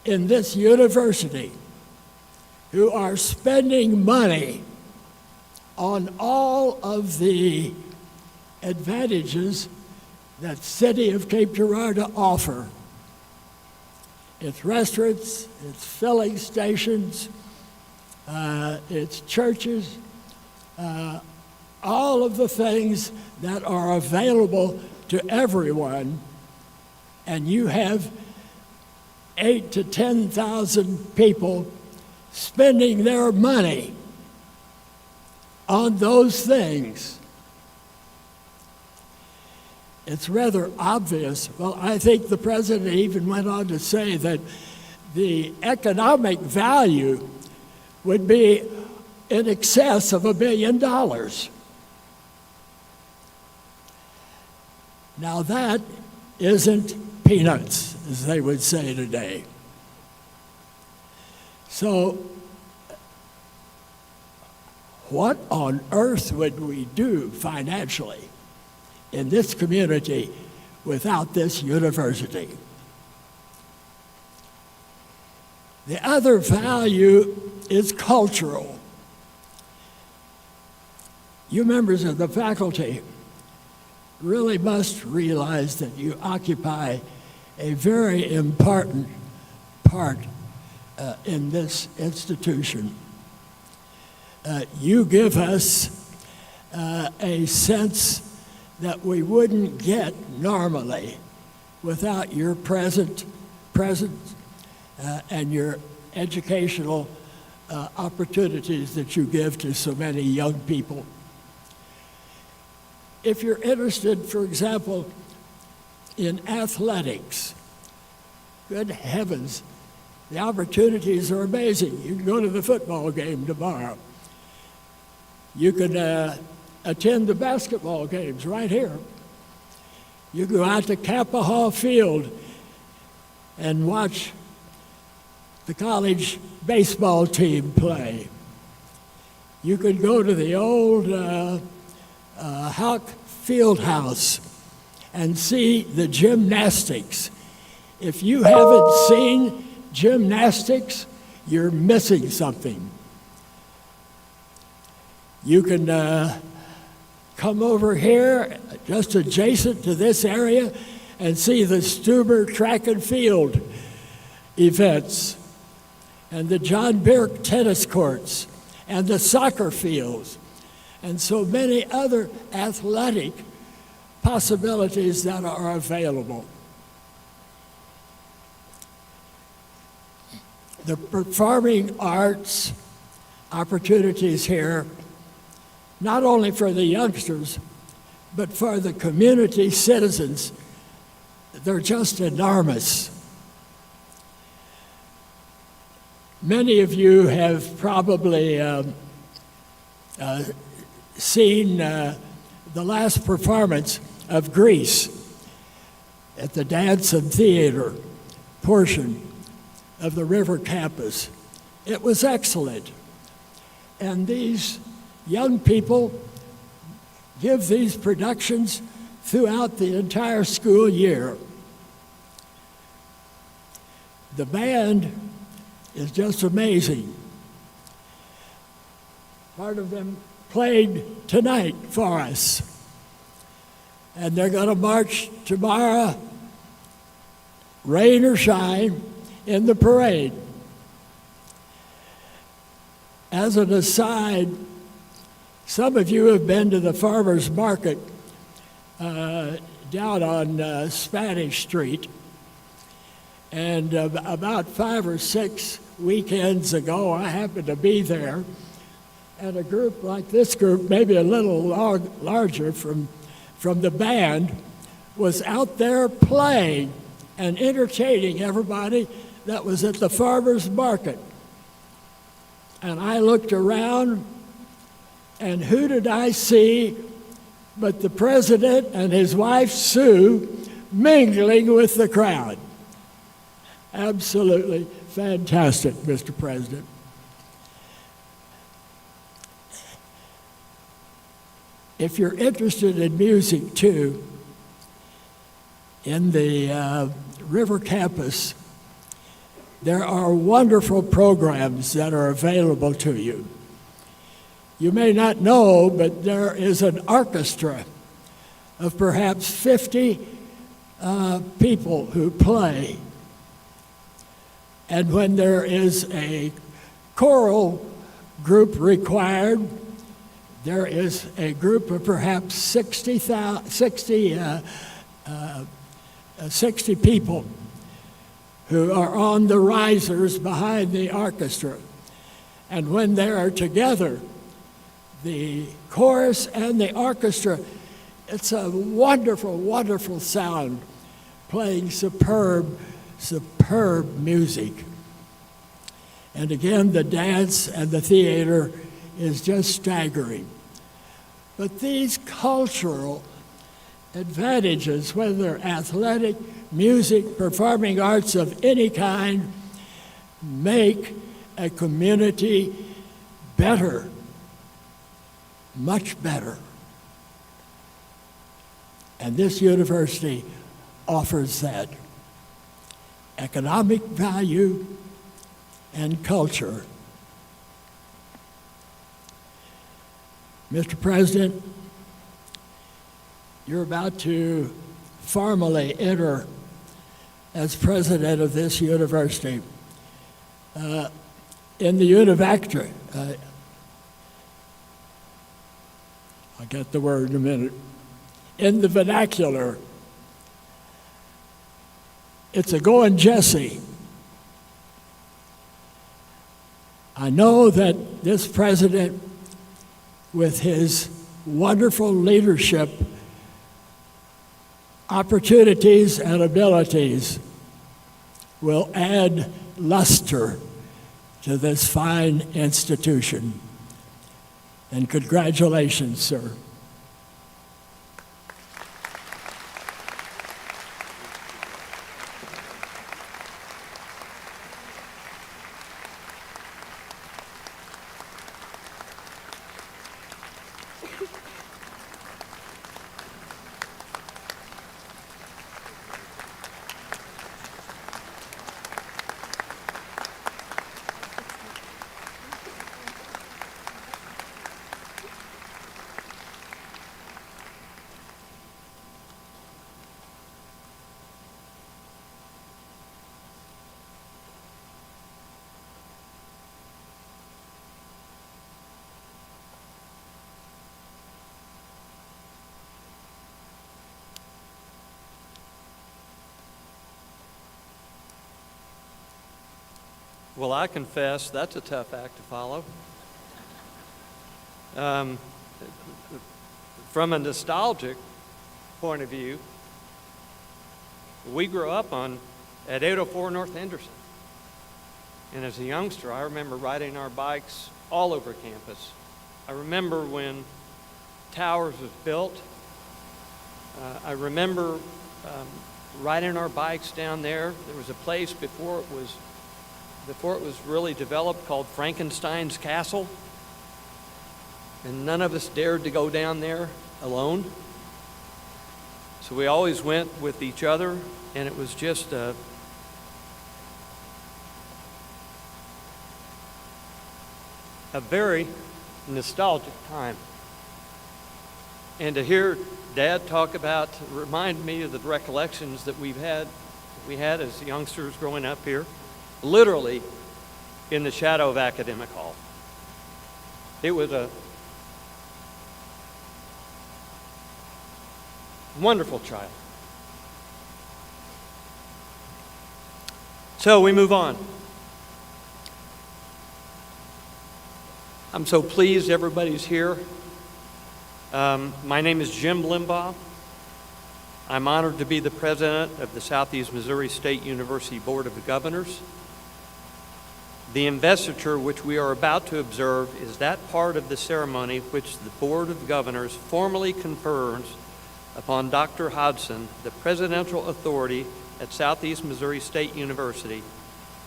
in this university who are spending money on all of the advantages that city of Cape Girardeau offer. It's restaurants, it's filling stations, it's churches, all of the things that are available to everyone, and you have 8,000 to 10,000 people spending their money on those things. It's rather obvious. Well, I think the president even went on to say that the economic value would be in excess of $1 billion. Now that isn't peanuts, as they would say today. So what on earth would we do financially in this community without this university? The other value is cultural. You members of the faculty really must realize that you occupy a very important part in this institution. You give us a sense that we wouldn't get normally without your presence and your educational opportunities that you give to so many young people. If you're interested, for example, in athletics, good heavens, the opportunities are amazing. You can go to the football game tomorrow. You can attend the basketball games right here. You go out to Kappa Field and watch the college baseball team play. You could go to the old Houck Field House and see the gymnastics. If you haven't seen gymnastics, you're missing something. You can come over here, just adjacent to this area, and see the Stuber track and field events, and the John Birk tennis courts, and the soccer fields, and so many other athletic possibilities that are available. The performing arts opportunities here, not only for the youngsters, but for the community citizens, they're just enormous. Many of you have probably seen the last performance of Grease at the Dance and Theater portion of the River campus. It was excellent. And these young people give these productions throughout the entire school year. The band is just amazing. Part of them played tonight for us. And they're going to march tomorrow, rain or shine, in the parade. As an aside, some of you have been to the farmers market down on Spanish Street. And about 5 or 6 weekends ago, I happened to be there. And a group like this group, maybe a little larger from the band, was out there playing and entertaining everybody that was at the farmers market. And I looked around, and who did I see but the president and his wife, Sue, mingling with the crowd. Absolutely fantastic, Mr. President. If you're interested in music too, in the River Campus, there are wonderful programs that are available to you. You may not know, but there is an orchestra of perhaps 50 people who play. And when there is a choral group required, there is a group of perhaps 60 people who are on the risers behind the orchestra. And when they are together, the chorus and the orchestra, it's a wonderful, wonderful sound, playing superb music. And again, the dance and the theater is just staggering. But these cultural advantages, whether athletic, music, performing arts of any kind, make a community better, much better. And this university offers that economic value and culture. Mr. President, you're about to formally enter as president of this university. In the Univactor, I'll get the word in a minute. In the vernacular, it's a going Jesse. I know that this president, with his wonderful leadership, opportunities and abilities, will add luster to this fine institution. And congratulations, sir. Well, I confess that's a tough act to follow. From a nostalgic point of view, we grew up at 804 North Henderson. And as a youngster, I remember riding our bikes all over campus. I remember when Towers was built. I remember riding our bikes down there. There was a place before it was really developed called Frankenstein's Castle. and none of us dared to go down there alone. So we always went with each other, and it was just a very nostalgic time. And to hear Dad talk about, remind me of the recollections that we had as youngsters growing up here, literally in the shadow of Academic Hall. It was a wonderful child. So we move on. I'm so pleased everybody's here. My name is Jim Limbaugh. I'm honored to be the president of the Southeast Missouri State University Board of Governors. The investiture which we are about to observe is that part of the ceremony which the Board of Governors formally confers upon Dr. Hodson, the presidential authority at Southeast Missouri State University,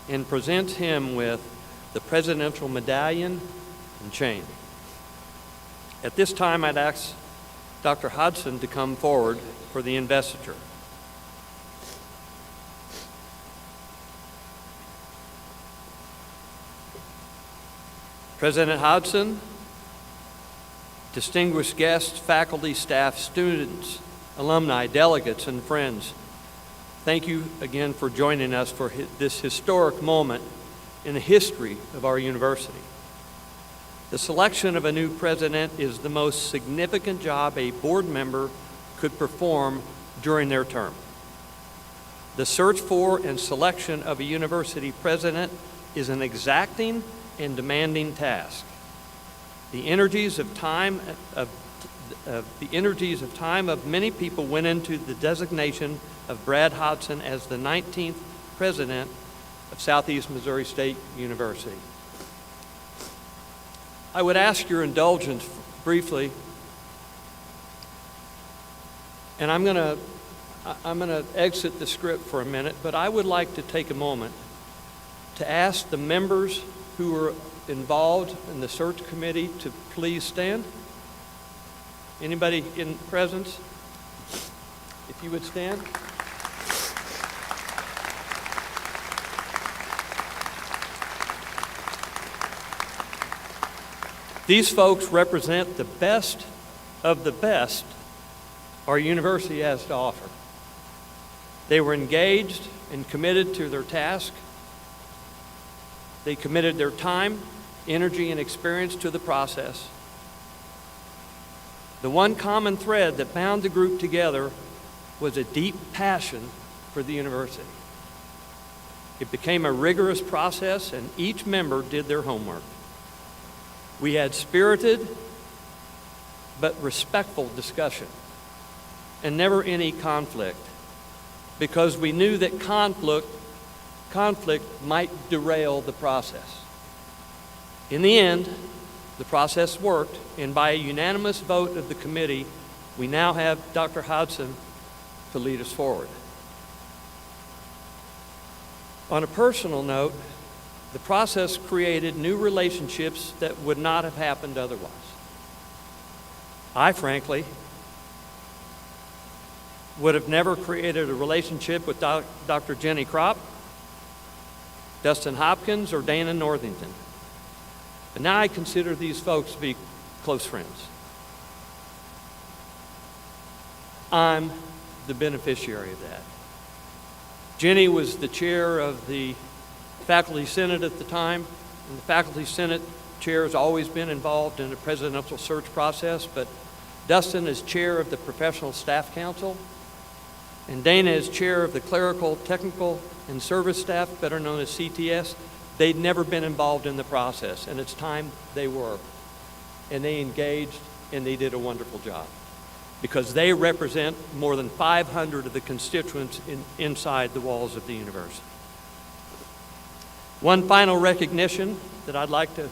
and presents him with the presidential medallion and chain. At this time, I'd ask Dr. Hodson to come forward for the investiture. President Hodson, distinguished guests, faculty, staff, students, alumni, delegates, and friends, thank you again for joining us for this historic moment in the history of our university. The selection of a new president is the most significant job a board member could perform during their term. The search for and selection of a university president is an exacting and demanding task. The energies of time of many people went into the designation of Brad Hodson as the 19th president of Southeast Missouri State University. I would ask your indulgence briefly, and I'm going to exit the script for a minute, but I would like to take a moment to ask the members who were involved in the search committee to please stand. Anybody in presence? If you would stand. These folks represent the best of the best our university has to offer. They were engaged and committed to their task. They committed their time, energy, and experience to the process. The one common thread that bound the group together was a deep passion for the university. It became a rigorous process, and each member did their homework. We had spirited but respectful discussion and never any conflict, because we knew that conflict might derail the process. In the end, the process worked, and by a unanimous vote of the committee, we now have Dr. Hodson to lead us forward. On a personal note, the process created new relationships that would not have happened otherwise. I, frankly, would have never created a relationship with Dr. Jenny Kropp, Dustin Hopkins, or Dana Northington. But now I consider these folks to be close friends. I'm the beneficiary of that. Jenny was the chair of the Faculty Senate at the time, and the Faculty Senate chair has always been involved in the presidential search process, but Dustin is chair of the Professional Staff Council, and Dana is chair of the Clerical, Technical, and Service Staff, better known as CTS. They'd never been involved in the process, and it's time they were. And they engaged, and they did a wonderful job, because they represent more than 500 of the constituents inside the walls of the university. One final recognition that I'd like to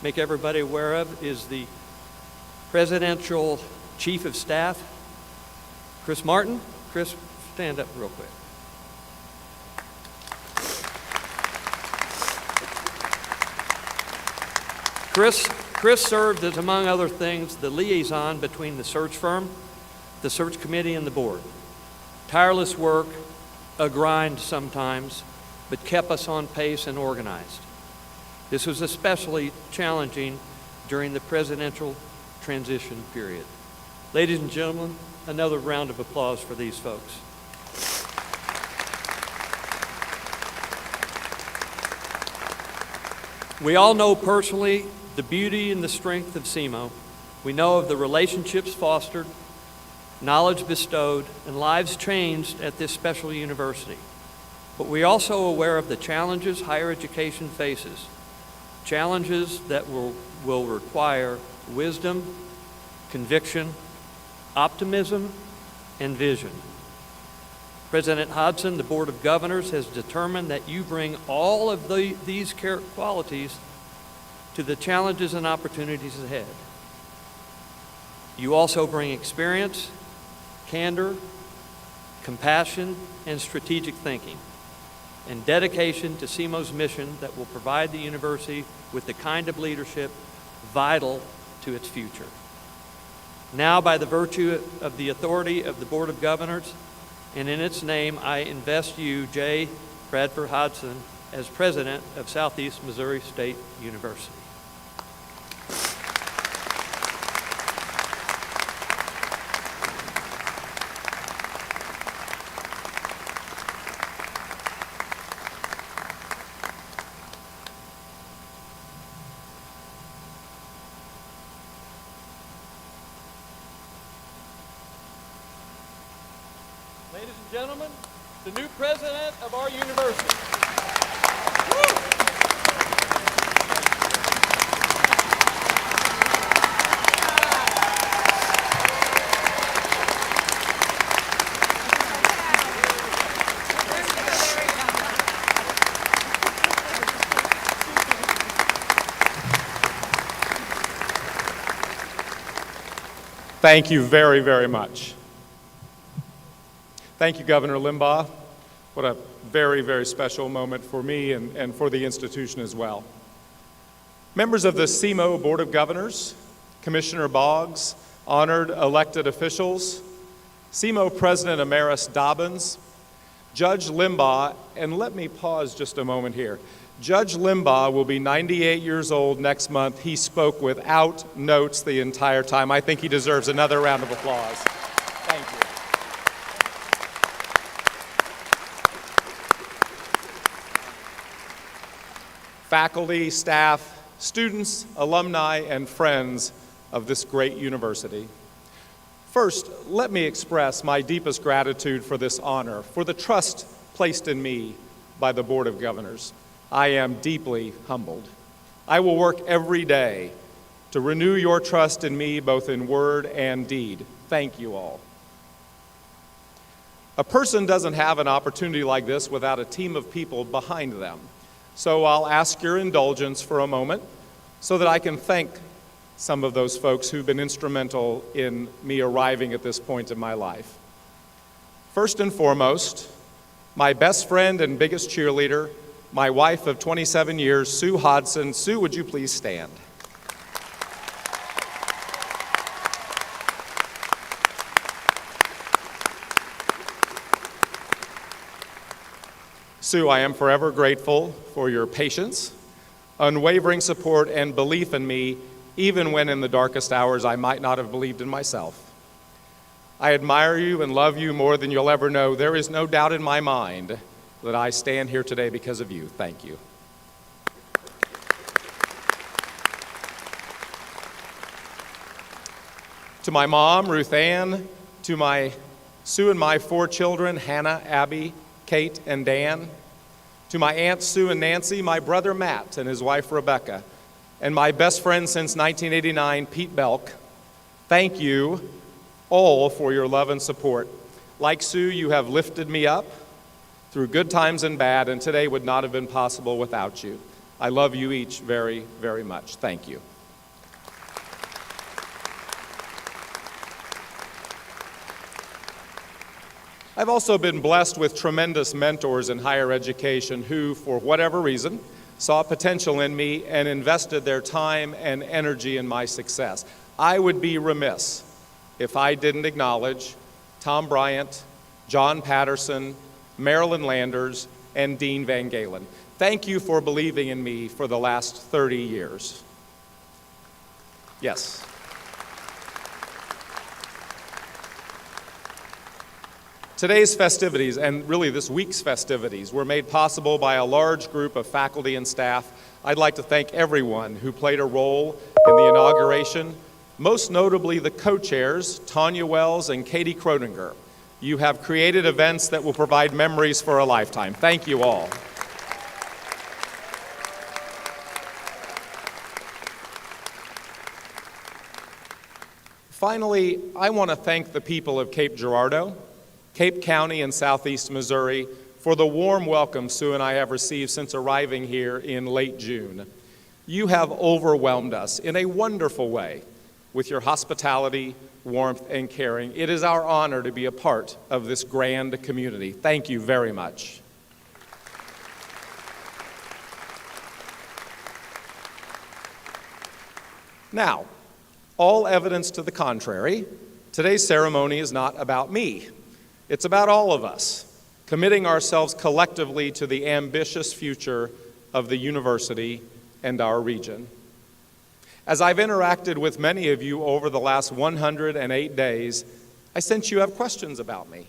make everybody aware of is the Presidential Chief of Staff, Chris Martin. Chris, stand up real quick. Chris Chris served as, among other things, the liaison between the search firm, the search committee, and the board. Tireless work, a grind sometimes, but kept us on pace and organized. This was especially challenging during the presidential transition period. Ladies and gentlemen, another round of applause for these folks. We all know personally the beauty and the strength of SEMO. We know of the relationships fostered, knowledge bestowed, and lives changed at this special university. But we're also aware of the challenges higher education faces, challenges that will require wisdom, conviction, optimism, and vision. President Hodson, the Board of Governors, has determined that you bring all of these qualities to the challenges and opportunities ahead. You also bring experience, candor, compassion, and strategic thinking, and dedication to SEMO's mission that will provide the university with the kind of leadership vital to its future. Now, by the virtue of the authority of the Board of Governors, and in its name, I invest you, J. Bradford Hodson, as President of Southeast Missouri State University. Ladies and gentlemen, the new president of our university. Thank you very, very much. Thank you, Governor Limbaugh. What a very, very special moment for me and for the institution as well. Members of the SEMO Board of Governors, Commissioner Boggs, honored elected officials, SEMO President Emeritus Dobbins, Judge Limbaugh, and let me pause just a moment here. Judge Limbaugh will be 98 years old next month. He spoke without notes the entire time. I think he deserves another round of applause. Thank you. Faculty, staff, students, alumni, and friends of this great university. First, let me express my deepest gratitude for this honor, for the trust placed in me by the Board of Governors. I am deeply humbled. I will work every day to renew your trust in me, both in word and deed. Thank you all. A person doesn't have an opportunity like this without a team of people behind them. So I'll ask your indulgence for a moment so that I can thank some of those folks who've been instrumental in me arriving at this point in my life. First and foremost, my best friend and biggest cheerleader, my wife of 27 years, Sue Hodson. Sue, would you please stand? Sue, I am forever grateful for your patience, unwavering support, and belief in me, even when in the darkest hours I might not have believed in myself. I admire you and love you more than you'll ever know. There is no doubt in my mind that I stand here today because of you. Thank you. To my mom, Ruth Ann, to my Sue and my 4 children, Hannah, Abby, Kate, and Dan, to my aunts Sue and Nancy, my brother Matt and his wife Rebecca, and my best friend since 1989, Pete Belk, thank you all for your love and support. Like Sue, you have lifted me up through good times and bad, and today would not have been possible without you. I love you each very, very much. Thank you. I've also been blessed with tremendous mentors in higher education who, for whatever reason, saw potential in me and invested their time and energy in my success. I would be remiss if I didn't acknowledge Tom Bryant, John Patterson, Marilyn Landers, and Dean Van Galen. Thank you for believing in me for the last 30 years. Yes. Today's festivities, and really this week's festivities, were made possible by a large group of faculty and staff. I'd like to thank everyone who played a role in the inauguration, most notably the co-chairs, Tanya Wells and Katie Kroninger. You have created events that will provide memories for a lifetime. Thank you all. Finally, I want to thank the people of Cape Girardeau, Cape County, and Southeast Missouri for the warm welcome Sue and I have received since arriving here in late June. You have overwhelmed us in a wonderful way with your hospitality, warmth, and caring. It is our honor to be a part of this grand community. Thank you very much. Now, all evidence to the contrary, today's ceremony is not about me. It's about all of us, committing ourselves collectively to the ambitious future of the university and our region. As I've interacted with many of you over the last 108 days, I sense you have questions about me.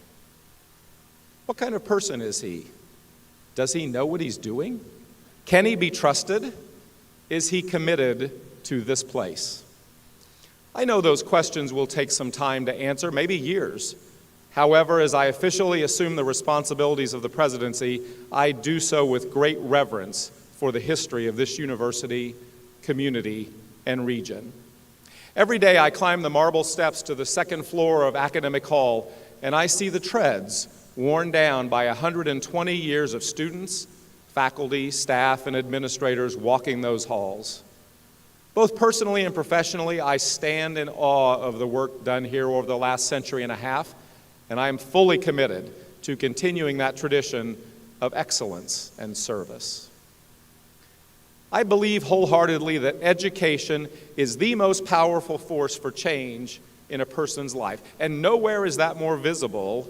What kind of person is he? Does he know what he's doing? Can he be trusted? Is he committed to this place? I know those questions will take some time to answer, maybe years. However, as I officially assume the responsibilities of the presidency, I do so with great reverence for the history of this university, community, and region. Every day I climb the marble steps to the second floor of Academic Hall, and I see the treads worn down by 120 years of students, faculty, staff, and administrators walking those halls. Both personally and professionally, I stand in awe of the work done here over the last century and a half, and I am fully committed to continuing that tradition of excellence and service. I believe wholeheartedly that education is the most powerful force for change in a person's life, and nowhere is that more visible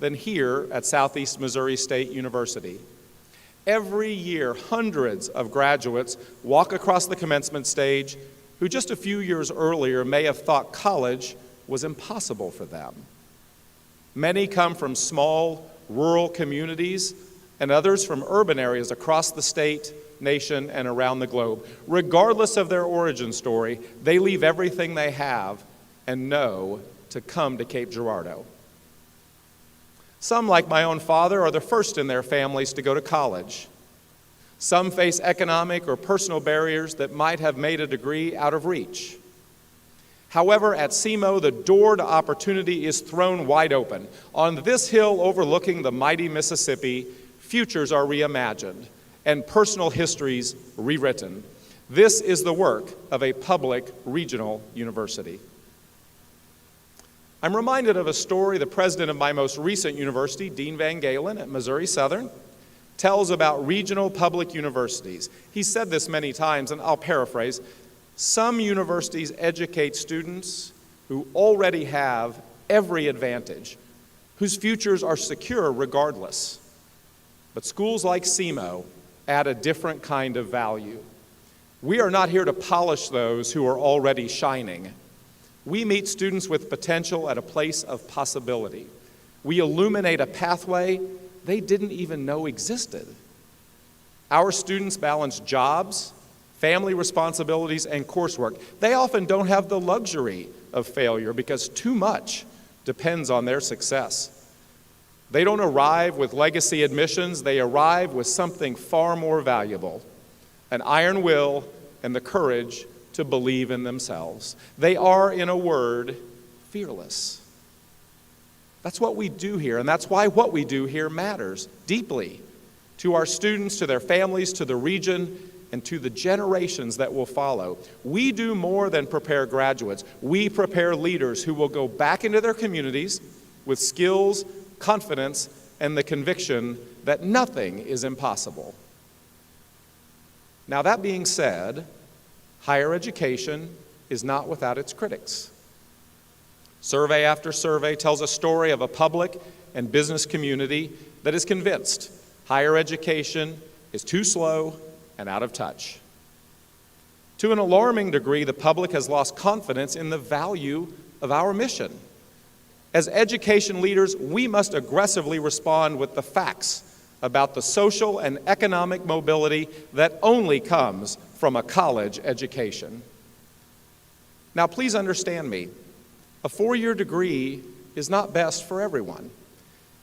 than here at Southeast Missouri State University. Every year, hundreds of graduates walk across the commencement stage who just a few years earlier may have thought college was impossible for them. Many come from small, rural communities, and others from urban areas across the state, nation, and around the globe. Regardless of their origin story, they leave everything they have and know to come to Cape Girardeau. Some, like my own father, are the first in their families to go to college. Some face economic or personal barriers that might have made a degree out of reach. However, at SEMO, the door to opportunity is thrown wide open. On this hill overlooking the mighty Mississippi, futures are reimagined and personal histories rewritten. This is the work of a public regional university. I'm reminded of a story the president of my most recent university, Dean Van Galen at Missouri Southern, tells about regional public universities. He said this many times, and I'll paraphrase. Some universities educate students who already have every advantage, whose futures are secure regardless. But schools like SEMO add a different kind of value. We are not here to polish those who are already shining. We meet students with potential at a place of possibility. We illuminate a pathway they didn't even know existed. Our students balance jobs, family responsibilities, and coursework. They often don't have the luxury of failure because too much depends on their success. They don't arrive with legacy admissions, they arrive with something far more valuable, an iron will and the courage to believe in themselves. They are, in a word, fearless. That's what we do here, and that's why what we do here matters deeply to our students, to their families, to the region, and to the generations that will follow. We do more than prepare graduates. We prepare leaders who will go back into their communities with skills, confidence, and the conviction that nothing is impossible. Now, that being said, higher education is not without its critics. Survey after survey tells a story of a public and business community that is convinced higher education is too slow and out of touch. To an alarming degree, the public has lost confidence in the value of our mission. As education leaders, we must aggressively respond with the facts about the social and economic mobility that only comes from a college education. Now, please understand me. A four-year degree is not best for everyone.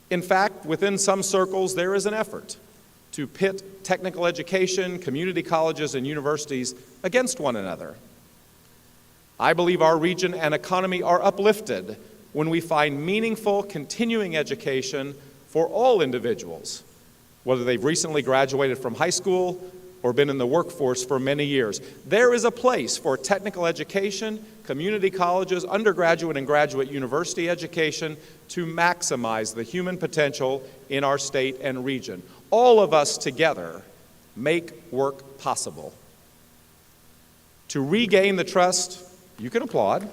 In fact, within some circles, there is an effort to pit technical education, community colleges, and universities against one another. I believe our region and economy are uplifted when we find meaningful continuing education for all individuals, whether they've recently graduated from high school or been in the workforce for many years. There is a place for technical education, community colleges, undergraduate and graduate university education to maximize the human potential in our state and region. All of us together make work possible. To regain the trust, you can applaud.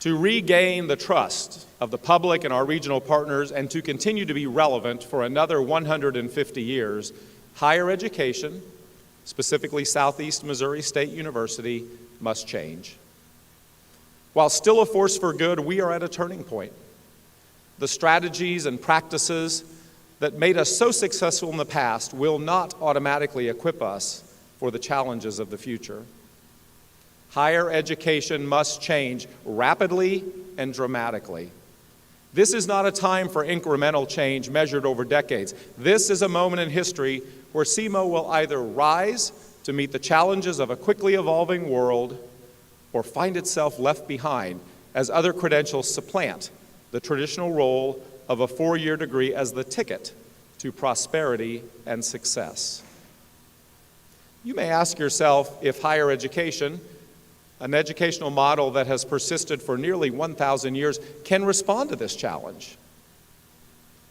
To regain the trust of the public and our regional partners and to continue to be relevant for another 150 years, higher education, specifically Southeast Missouri State University, must change. While still a force for good, we are at a turning point. The strategies and practices that made us so successful in the past will not automatically equip us for the challenges of the future. Higher education must change rapidly and dramatically. This is not a time for incremental change measured over decades. This is a moment in history where SEMO will either rise to meet the challenges of a quickly evolving world or find itself left behind as other credentials supplant the traditional role of a four-year degree as the ticket to prosperity and success. You may ask yourself if higher education, an educational model that has persisted for nearly 1,000 years, can respond to this challenge.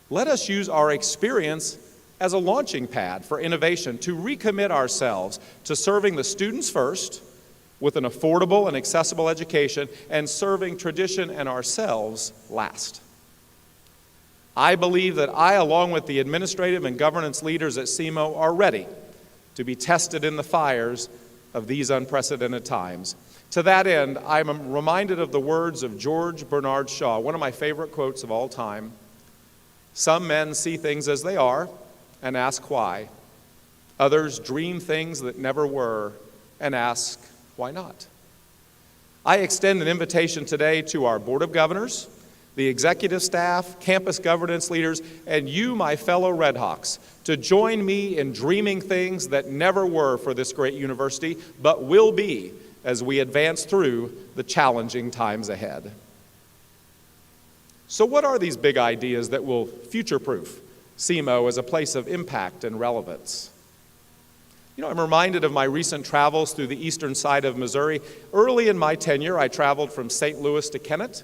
Let us use our experience as a launching pad for innovation to recommit ourselves to serving the students first with an affordable and accessible education and serving tradition and ourselves last. I believe that I, along with the administrative and governance leaders at SEMO, are ready to be tested in the fires of these unprecedented times. To that end, I'm reminded of the words of George Bernard Shaw, one of my favorite quotes of all time. Some men see things as they are and ask why. Others dream things that never were and ask why not. I extend an invitation today to our Board of Governors, the executive staff, campus governance leaders, and you, my fellow Redhawks, to join me in dreaming things that never were for this great university, but will be as we advance through the challenging times ahead. So what are these big ideas that will future-proof SEMO as a place of impact and relevance? I'm reminded of my recent travels through the eastern side of Missouri. Early in my tenure, I traveled from St. Louis to Kennett,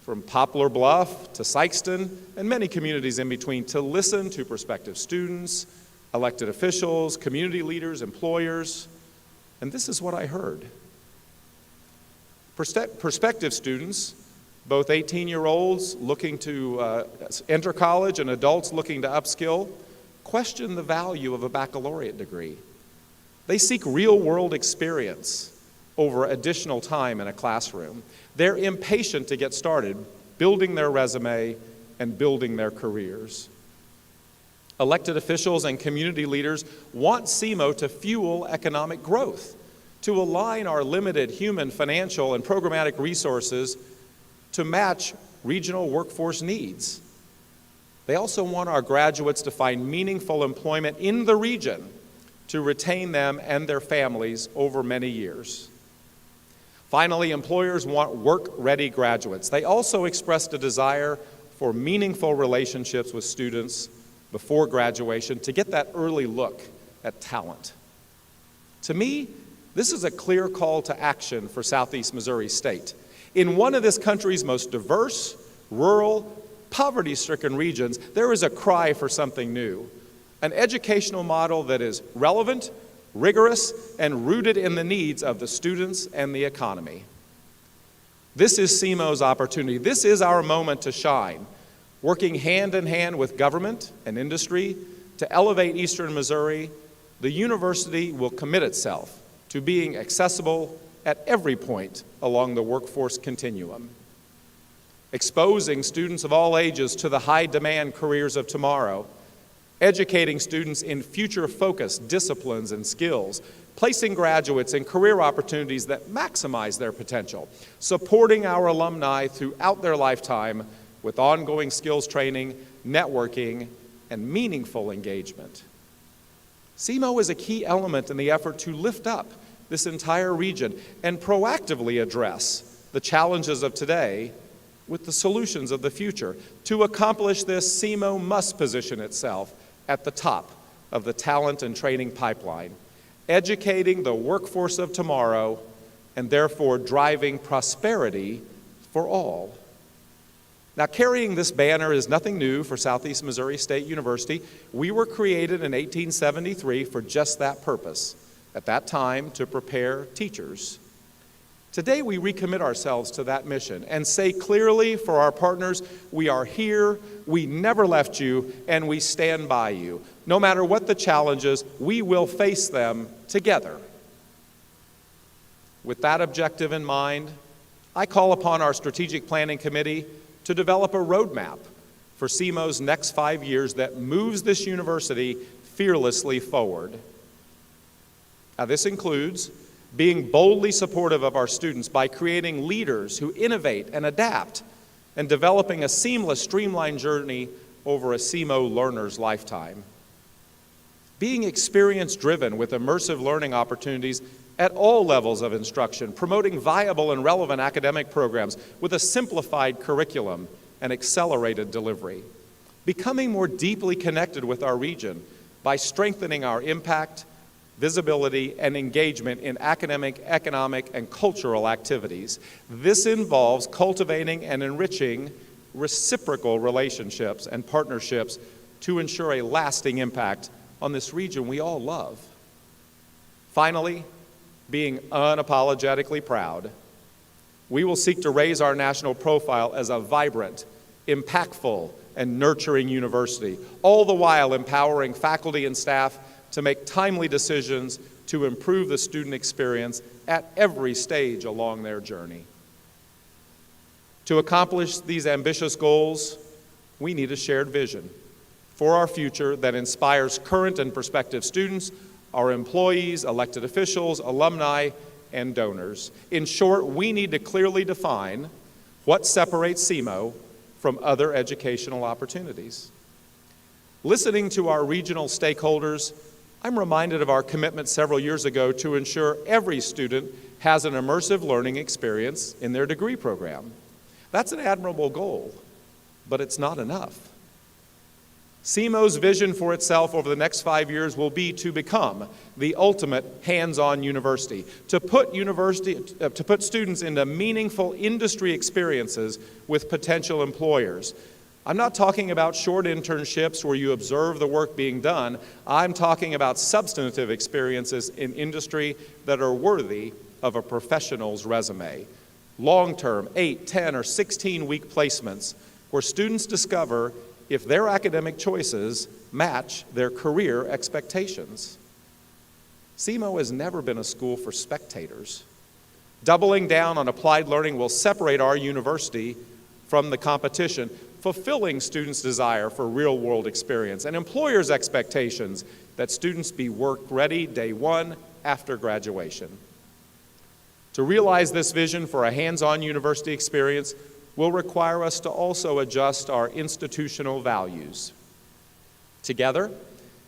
from Poplar Bluff to Sikeston, and many communities in between, to listen to prospective students, elected officials, community leaders, employers, and this is what I heard. Prospective students, both 18-year-olds looking to enter college and adults looking to upskill, question the value of a baccalaureate degree. They seek real-world experience over additional time in a classroom. They're impatient to get started building their resume and building their careers. Elected officials and community leaders want SEMO to fuel economic growth, to align our limited human, financial, and programmatic resources to match regional workforce needs. They also want our graduates to find meaningful employment in the region to retain them and their families over many years. Finally, employers want work-ready graduates. They also expressed a desire for meaningful relationships with students before graduation to get that early look at talent. To me, this is a clear call to action for Southeast Missouri State. In one of this country's most diverse, rural, poverty-stricken regions, there is a cry for something new, an educational model that is relevant, rigorous, and rooted in the needs of the students and the economy. This is SEMO's opportunity. This is our moment to shine, working hand in hand with government and industry to elevate Eastern Missouri. The university will commit itself to being accessible at every point along the workforce continuum, exposing students of all ages to the high-demand careers of tomorrow, educating students in future-focused disciplines and skills, placing graduates in career opportunities that maximize their potential, supporting our alumni throughout their lifetime with ongoing skills training, networking, and meaningful engagement. SEMO is a key element in the effort to lift up this entire region and proactively address the challenges of today with the solutions of the future. To accomplish this, SEMO must position itself at the top of the talent and training pipeline, educating the workforce of tomorrow and therefore driving prosperity for all. Now, carrying this banner is nothing new for Southeast Missouri State University. We were created in 1873 for just that purpose, at that time to prepare teachers. Today, we recommit ourselves to that mission and say clearly for our partners, we are here, we never left you, and we stand by you. No matter what the challenges, we will face them together. With that objective in mind, I call upon our Strategic Planning Committee to develop a roadmap for SEMO's next 5 years that moves this university fearlessly forward. Now, this includes being boldly supportive of our students by creating leaders who innovate and adapt and developing a seamless, streamlined journey over a SEMO learner's lifetime. Being experience-driven with immersive learning opportunities at all levels of instruction, promoting viable and relevant academic programs with a simplified curriculum and accelerated delivery. Becoming more deeply connected with our region by strengthening our impact, visibility, and engagement in academic, economic, and cultural activities. This involves cultivating and enriching reciprocal relationships and partnerships to ensure a lasting impact on this region we all love. Finally, being unapologetically proud, we will seek to raise our national profile as a vibrant, impactful, and nurturing university, all the while empowering faculty and staff to make timely decisions to improve the student experience at every stage along their journey. To accomplish these ambitious goals, we need a shared vision for our future that inspires current and prospective students, our employees, elected officials, alumni, and donors. In short, we need to clearly define what separates SEMO from other educational opportunities. Listening to our regional stakeholders, I'm reminded of our commitment several years ago to ensure every student has an immersive learning experience in their degree program. That's an admirable goal, but it's not enough. SEMO's vision for itself over the next 5 years will be to become the ultimate hands-on university, to put students into meaningful industry experiences with potential employers. I'm not talking about short internships where you observe the work being done. I'm talking about substantive experiences in industry that are worthy of a professional's resume. Long-term, 8, 10, or 16-week placements where students discover if their academic choices match their career expectations. SEMO has never been a school for spectators. Doubling down on applied learning will separate our university from the competition, fulfilling students' desire for real-world experience and employers' expectations that students be work-ready day one after graduation. To realize this vision for a hands-on university experience will require us to also adjust our institutional values. Together,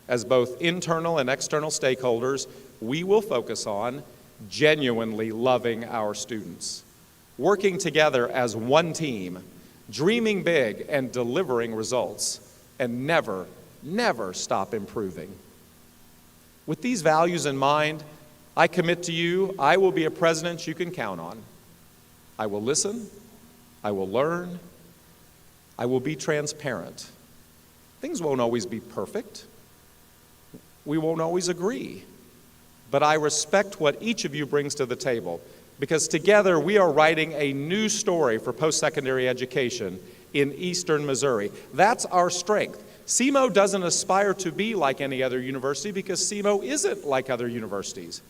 as both internal and external stakeholders, we will focus on genuinely loving our students, working together as one team, dreaming big and delivering results, and never, never stop improving. With these values in mind, I commit to you, I will be a president you can count on. I will listen, I will learn, I will be transparent. Things won't always be perfect. We won't always agree. But I respect what each of you brings to the table, because together we are writing a new story for post-secondary education in eastern Missouri. That's our strength. SEMO doesn't aspire to be like any other university because SEMO isn't like other universities.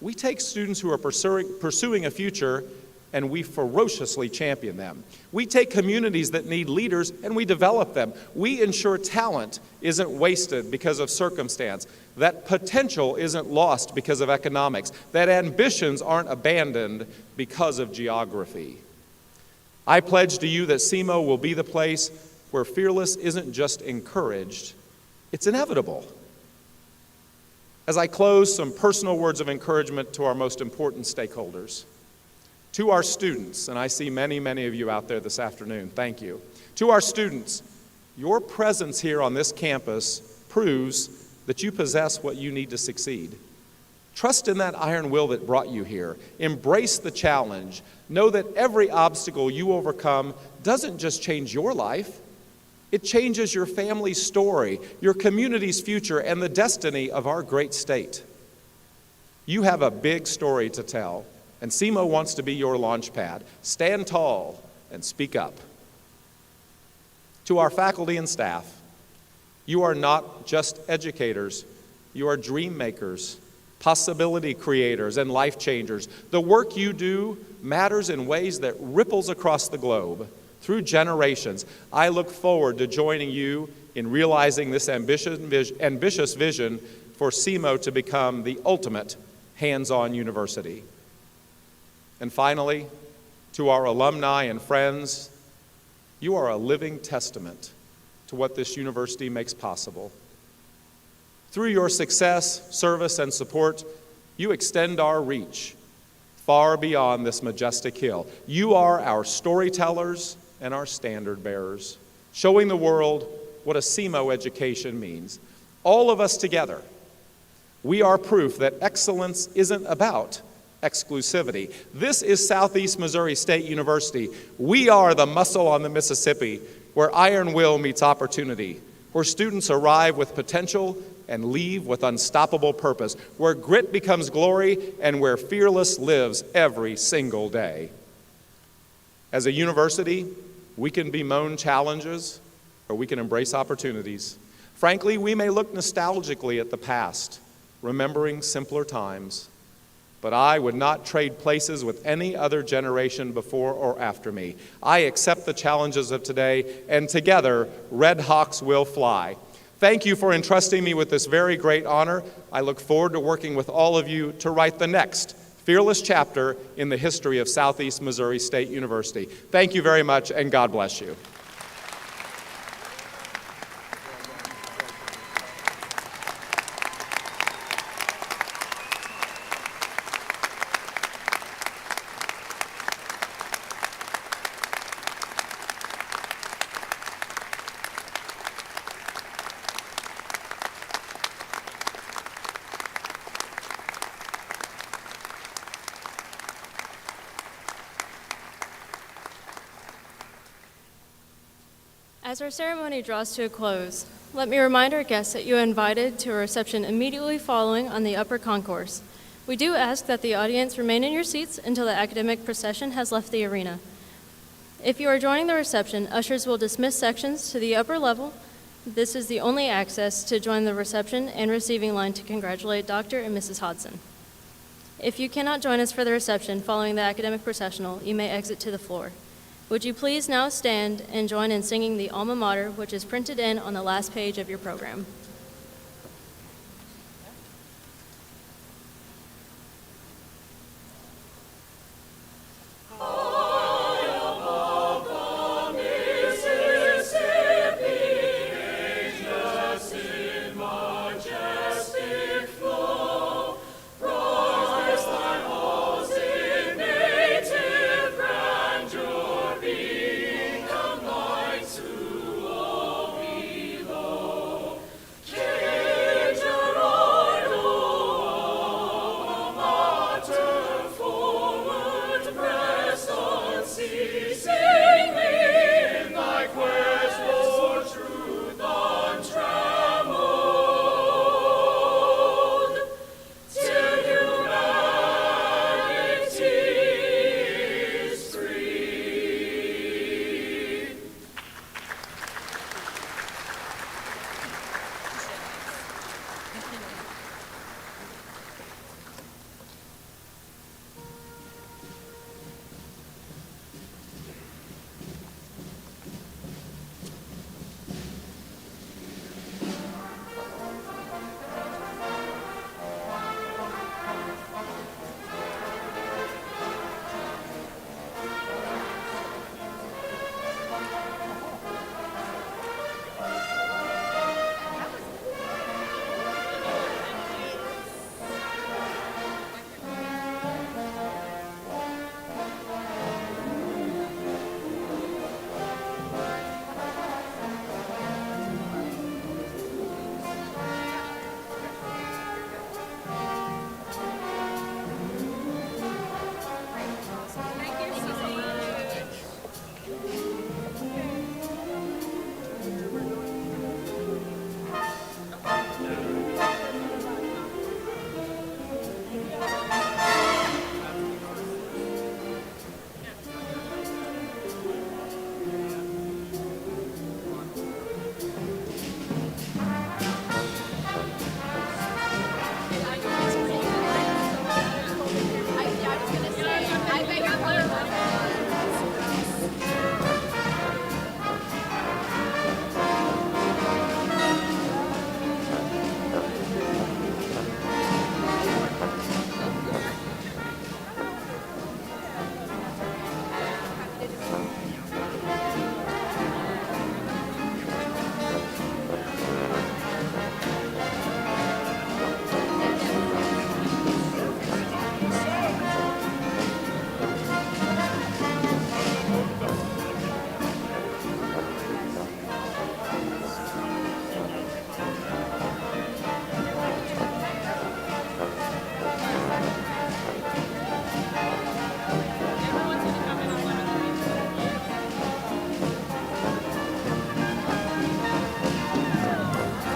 We take students who are pursuing a future and we ferociously champion them. We take communities that need leaders and we develop them. We ensure talent isn't wasted because of circumstance, that potential isn't lost because of economics, that ambitions aren't abandoned because of geography. I pledge to you that SEMO will be the place where fearless isn't just encouraged, it's inevitable. As I close, some personal words of encouragement to our most important stakeholders. To our students, and I see many, many of you out there this afternoon, thank you. To our students, your presence here on this campus proves that you possess what you need to succeed. Trust in that iron will that brought you here. Embrace the challenge. Know that every obstacle you overcome doesn't just change your life, it changes your family's story, your community's future, and the destiny of our great state. You have a big story to tell, and SEMO wants to be your launch pad. Stand tall and speak up. To our faculty and staff, you are not just educators, you are dream makers, possibility creators, and life changers. The work you do matters in ways that ripples across the globe through generations. I look forward to joining you in realizing this ambitious vision for SEMO to become the ultimate hands-on university. And finally, to our alumni and friends, you are a living testament to what this university makes possible. Through your success, service, and support, you extend our reach far beyond this majestic hill. You are our storytellers and our standard bearers, showing the world what a SEMO education means. All of us together, we are proof that excellence isn't about exclusivity. This is Southeast Missouri State University. We are the muscle on the Mississippi, where iron will meets opportunity, where students arrive with potential and leave with unstoppable purpose, where grit becomes glory, and where fearless lives every single day. As a university, we can bemoan challenges, or we can embrace opportunities. Frankly, we may look nostalgically at the past, remembering simpler times, but I would not trade places with any other generation before or after me. I accept the challenges of today, and together, Red Hawks will fly. Thank you for entrusting me with this very great honor. I look forward to working with all of you to write the next fearless chapter in the history of Southeast Missouri State University. Thank you very much, and God bless you. As our ceremony draws to a close, let me remind our guests that you are invited to a reception immediately following on the upper concourse. We do ask that the audience remain in your seats until the academic procession has left the arena. If you are joining the reception, ushers will dismiss sections to the upper level. This is the only access to join the reception and receiving line to congratulate Dr. and Mrs. Hodson. If you cannot join us for the reception following the academic processional, you may exit to the floor. Would you please now stand and join in singing the alma mater, which is printed in on the last page of your program.